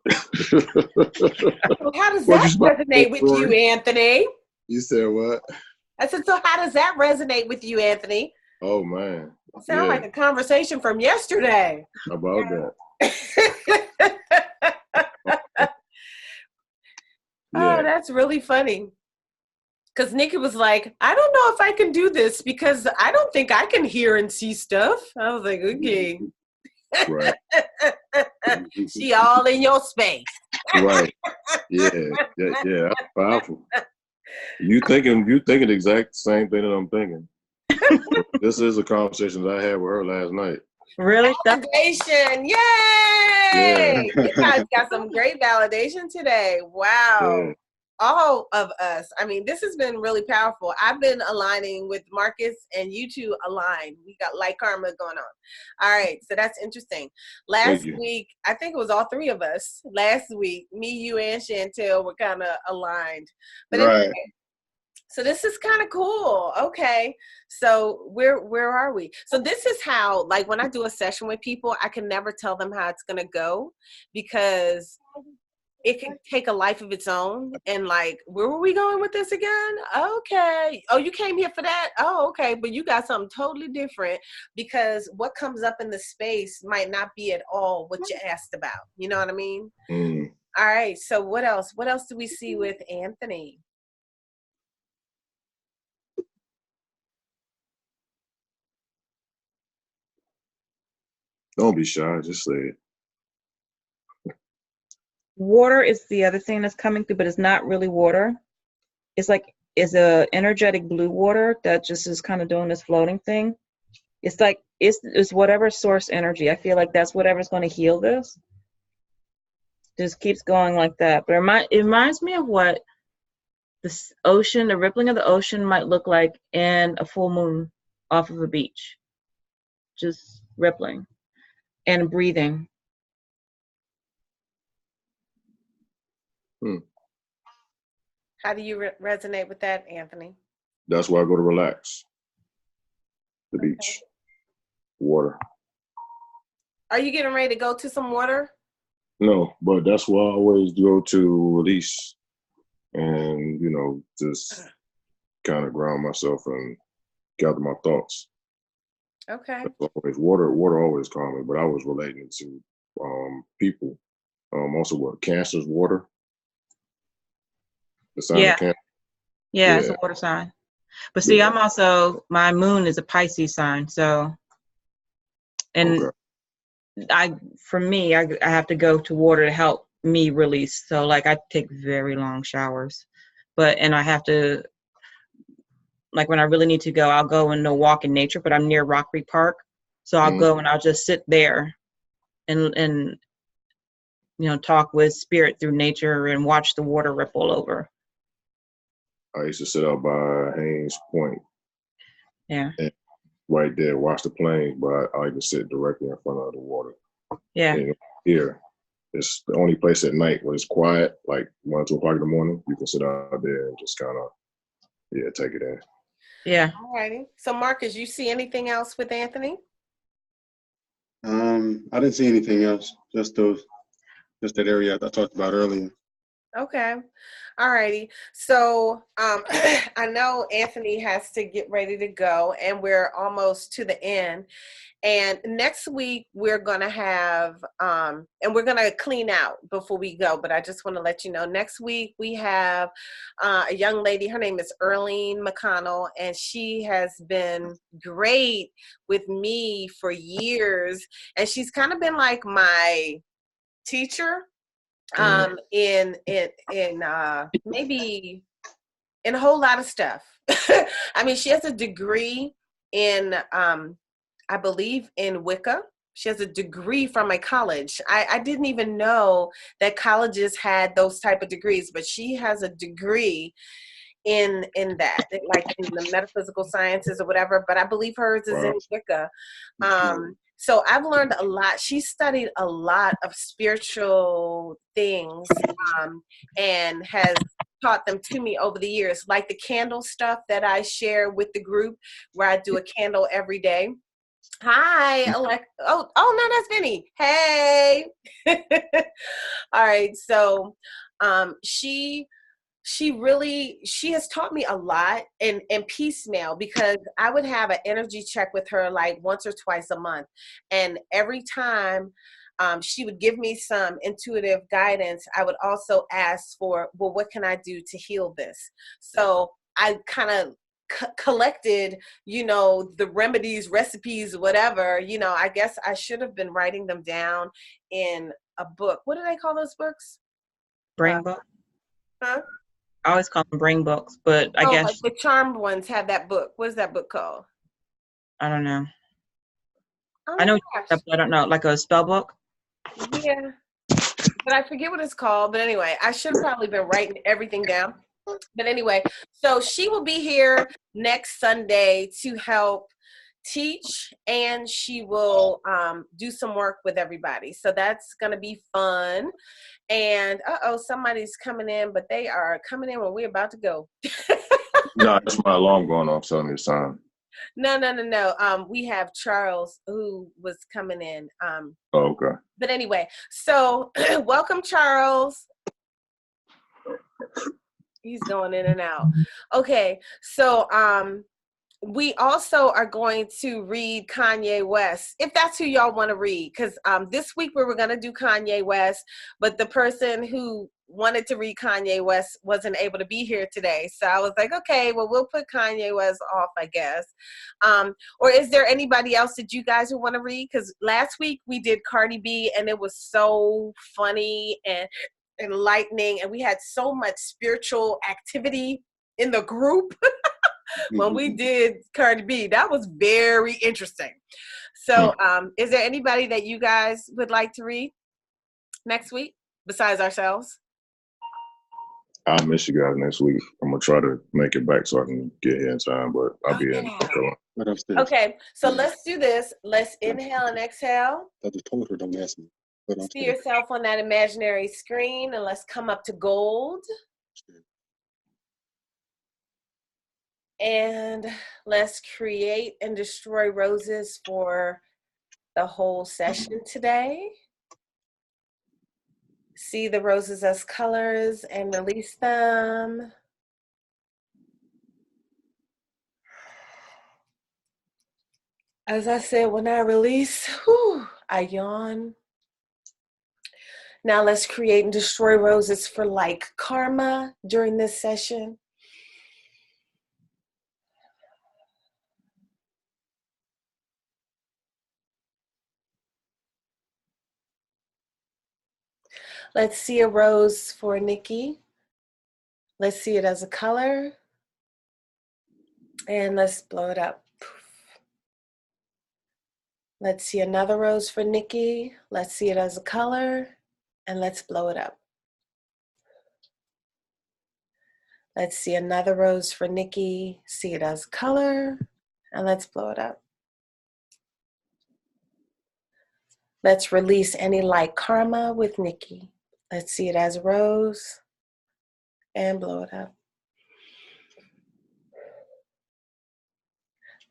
Well, how does that resonate with you, Anthony? You said what? I said, so how does that resonate with you, Anthony? Oh, man. Sound like a conversation from yesterday. About that. Oh, that's really funny. Because Nikki was like, I don't know if I can do this because I don't think I can hear and see stuff. I was like, okay. Right. She all in your space. Right. Yeah. That's powerful. You thinking the exact same thing that I'm thinking. This is a conversation that I had with her last night. Really? Validation. Yay! Yeah. You guys got some great validation today. Wow. Yeah. All of us. I mean, this has been really powerful. I've been aligning with Marcus, and you two align. We got light karma going on. All right, so that's interesting. Last week, I think it was all three of us. Last week, me, you, and Chantel were kind of aligned. But anyway, so this is kind of cool. Okay, so where are we? So this is how, like, when I do a session with people, I can never tell them how it's gonna go because it can take a life of its own. And like, where were we going with this again? Okay. Oh, you came here for that? Oh, okay. But you got something totally different because what comes up in the space might not be at all what you asked about. You know what I mean? All right. So what else? What else do we see with Anthony? Don't be shy. Just say it. Water is the other thing that's coming through, but it's not really water. It's a energetic blue water that just is kind of doing this floating thing. It's like it's whatever source energy. I feel like that's whatever's going to heal this. Just keeps going like that. But it reminds me of what the ocean, the rippling of the ocean might look like in a full moon off of a beach. Just rippling and breathing. How do you resonate with that, Anthony? That's why I go to relax. The beach. Water. Are you getting ready to go to some water? No, but that's why I always go to release and, just kind of ground myself and gather my thoughts. Okay. Water always calmed me, but I was relating to people. Also, what Cancer's water. The sign of Cancer. Yeah, it's a water sign. But see, I'm also, my moon is a Pisces sign, so, and for me, I have to go to water to help me release. So like I take very long showers, and I have to, like when I really need to go, I'll go and walk in nature, but I'm near Rockery Park. So I'll go and I'll just sit there and talk with spirit through nature and watch the water ripple over. I used to sit out by Haynes Point. Yeah. And right there, watch the planes, but I can sit directly in front of the water. Yeah. And here, it's the only place at night where it's quiet, like 1 or 2 o'clock in the morning. You can sit out there and just kind of, take it in. Yeah. All righty. So Marcus, you see anything else with Anthony? I didn't see anything else. Just those. Just that area I talked about earlier. Okay. All righty. So I know Anthony has to get ready to go, and we're almost to the end. And next week we're gonna have and we're gonna clean out before we go, but I just want to let you know next week we have a young lady. Her name is Earlene McConnell, and she has been great with me for years, and she's kind of been like my teacher in maybe in a whole lot of stuff. I mean, she has a degree in I believe in Wicca. She has a degree from a college. I didn't even know that colleges had those type of degrees, but she has a degree in that, like in the metaphysical sciences or whatever. But I believe hers is in Wicca. So I've learned a lot. She studied a lot of spiritual things and has taught them to me over the years, like the candle stuff that I share with the group, where I do a candle every day. Hi, Alexa. Oh, no, that's Vinny. Hey. All right. So she has taught me a lot in piecemeal, because I would have an energy check with her like once or twice a month. And every time she would give me some intuitive guidance, I would also ask for, well, what can I do to heal this? So I kind of collected, the remedies, recipes, whatever. I guess I should have been writing them down in a book. What do they call those books? Brain book. Huh? I always call them brain books, but I guess like the charmed ones have that book. What is that book called? I don't know. Oh I know, gosh. but I don't know, like a spell book. Yeah, but I forget what it's called. But anyway, I should have probably been writing everything down. But anyway, so she will be here next Sunday to help teach, and she will do some work with everybody. So that's going to be fun. And somebody's coming in, but they are coming in when we're about to go. No, that's my alarm going off telling me it's time. No. We have Charles who was coming in. Oh, okay. But anyway, so welcome, Charles. He's going in and out. Okay, so we also are going to read Kanye West, if that's who y'all want to read, because this week we were going to do Kanye West, but the person who wanted to read Kanye West wasn't able to be here today. So I was like, okay, well, we'll put Kanye West off, I guess. Or is there anybody else that you guys would want to read? Because last week we did Cardi B, and it was so funny and enlightening, and we had so much spiritual activity in the group. When we did Cardi B, that was very interesting. So is there anybody that you guys would like to read next week besides ourselves? I'll miss you guys next week. I'm gonna try to make it back so I can get here in time, but I'll be in. Okay, so let's do this. Let's inhale and exhale. I just told her don't ask me. See yourself on that imaginary screen, and let's come up to gold. And let's create and destroy roses for the whole session today. See the roses as colors and release them. As I said, when I release, I yawn. Now let's create and destroy roses for like karma during this session. Let's see a rose for Nikki. Let's see it as a color. And let's blow it up. Let's see another rose for Nikki. Let's see it as a color. And let's blow it up. Let's see another rose for Nikki. See it as a color. And let's blow it up. Let's release any light karma with Nikki. Let's see it as a rose and blow it up.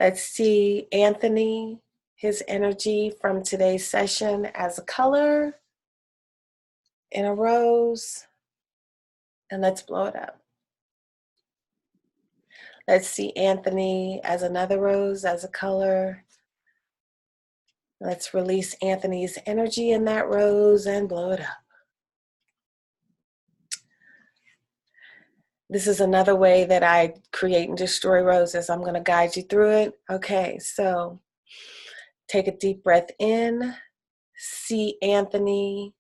Let's see Anthony, his energy from today's session as a color, in a rose, and let's blow it up. Let's see Anthony as another rose, as a color. Let's release Anthony's energy in that rose and blow it up. This is another way that I create and destroy roses. I'm going to guide you through it. Okay, so take a deep breath in, see Anthony,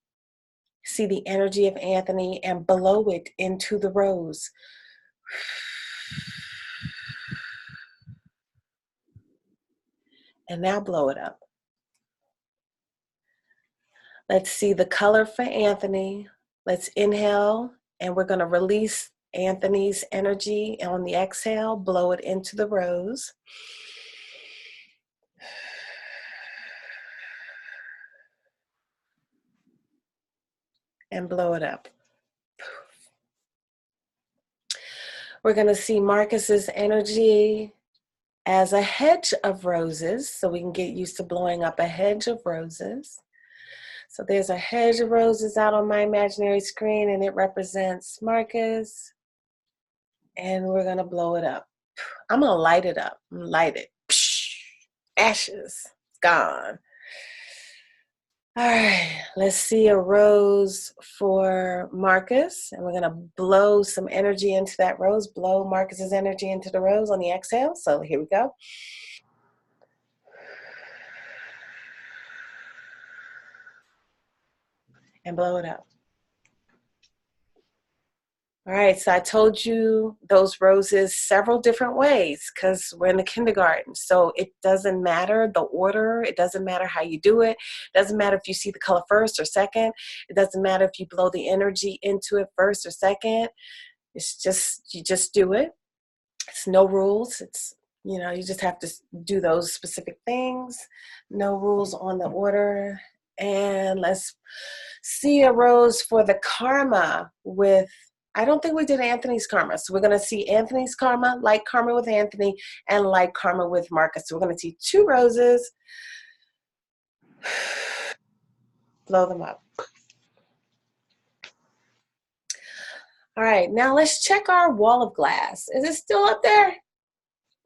see the energy of Anthony, and blow it into the rose. And now blow it up. Let's see the color for Anthony. Let's inhale, and we're going to release Anthony's energy on the exhale, blow it into the rose. And blow it up. We're going to see Marcus's energy as a hedge of roses, so we can get used to blowing up a hedge of roses. So there's a hedge of roses out on my imaginary screen, and it represents Marcus. And we're going to blow it up. I'm going to light it up. Light it. Ashes. It's gone. All right. Let's see a rose for Marcus. And we're going to blow some energy into that rose. Blow Marcus's energy into the rose on the exhale. So here we go. And blow it up. All right, so I told you those roses several different ways because we're in the kindergarten. So it doesn't matter the order. It doesn't matter how you do it. It doesn't matter if you see the color first or second. It doesn't matter if you blow the energy into it first or second. It's just, you just do it. It's no rules. It's, you know, you just have to do those specific things. No rules on the order. And let's see a rose for the karma with, I don't think we did Anthony's karma. So we're going to see Anthony's karma, like karma with Anthony, and like karma with Marcus. So we're going to see two roses. Blow them up. All right, now let's check our wall of glass. Is it still up there?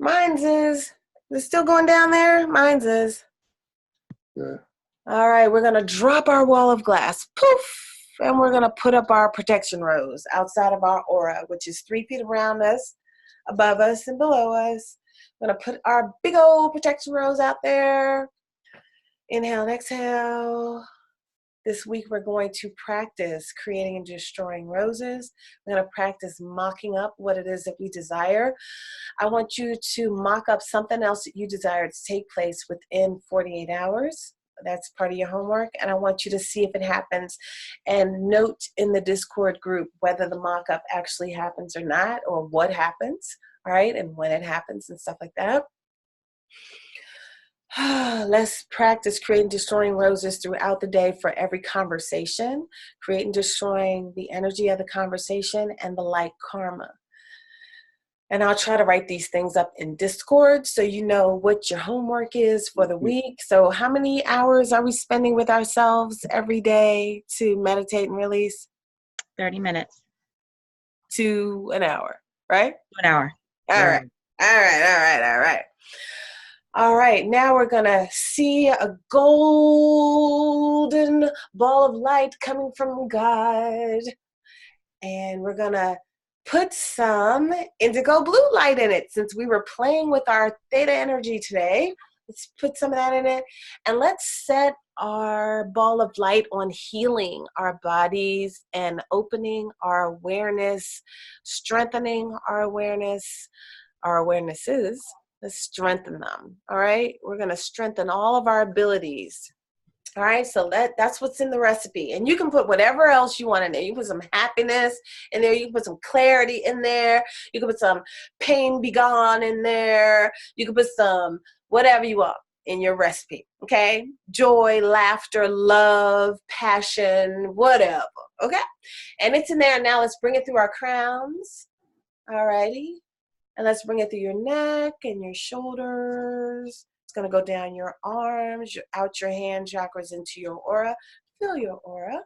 Mine's is. Is it still going down there? Mine's is. Yeah. All right, we're going to drop our wall of glass. Poof. And we're going to put up our protection rose outside of our aura, which is 3 feet around us, above us, and below us. We're going to put our big old protection rose out there. Inhale and exhale. This week, we're going to practice creating and destroying roses. We're going to practice mocking up what it is that we desire. I want you to mock up something else that you desire to take place within 48 hours. That's part of your homework, and I want you to see if it happens and note in the Discord group whether the mock-up actually happens or not, or what happens, all right, and when it happens and stuff like that. Let's practice creating, destroying roses throughout the day for every conversation, creating, destroying the energy of the conversation and the light karma. And I'll try to write these things up in Discord so you know what your homework is for the week. So how many hours are we spending with ourselves every day to meditate and release? 30 minutes. To an hour, right? 1 hour. All right. All right. All right. All right. All right. Now we're going to see a golden ball of light coming from God. And we're going to put some indigo blue light in it. Since we were playing with our theta energy today, let's put some of that in it. And let's set our ball of light on healing our bodies and opening our awareness, strengthening our awareness, our awarenesses. Let's strengthen them. All right. We're going to strengthen all of our abilities. All right, so that's what's in the recipe. And you can put whatever else you want in there. You can put some happiness in there. You can put some clarity in there. You can put some pain be gone in there. You can put some whatever you want in your recipe, okay? Joy, laughter, love, passion, whatever, okay? And it's in there. Now let's bring it through our crowns, all righty? And let's bring it through your neck and your shoulders. It's going to go down your arms, out your hand chakras into your aura. Feel your aura.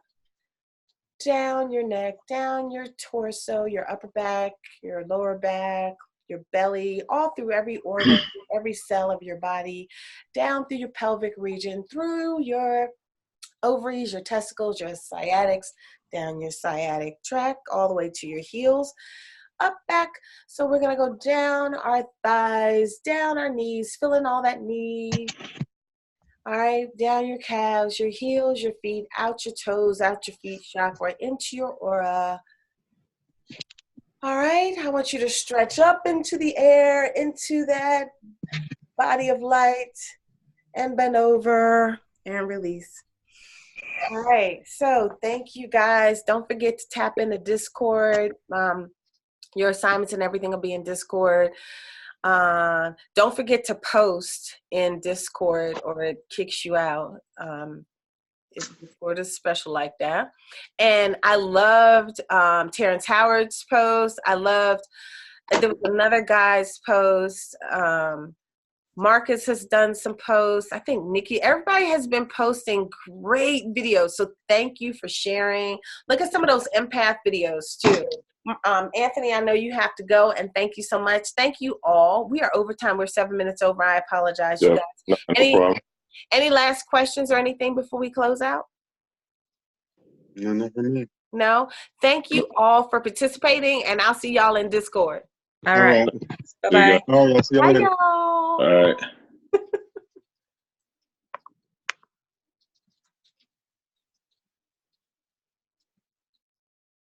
down your neck, down your torso, your upper back, your lower back, your belly, all through every organ, every cell of your body, down through your pelvic region, through your ovaries, your testicles, your sciatics, down your sciatic tract, all the way to your heels, up, back. So we're gonna go down our thighs, down our knees, feeling all that knee. All right, down your calves, your heels, your feet, out your toes, out your feet chakra, into your aura. All right, I want you to stretch up into the air, into that body of light, and bend over and release. All right, so thank you guys. Don't forget to tap into Discord. Your assignments and everything will be in Discord. Don't forget to post in Discord or it kicks you out. Discord is special like that. And I loved Terrence Howard's post. There was another guy's post. Marcus has done some posts. I think Nikki, everybody has been posting great videos. So thank you for sharing. Look at some of those empath videos too. Anthony, I know you have to go, and thank you so much. Thank you all. We are over time. We're 7 minutes over. I apologize, you guys. No problem. Any last questions or anything before we close out? No, not for me. No? Thank you all for participating, and I'll see y'all in Discord. All right. See you Bye-bye. guys. All right, I'll see you Bye, later. y'all. All right.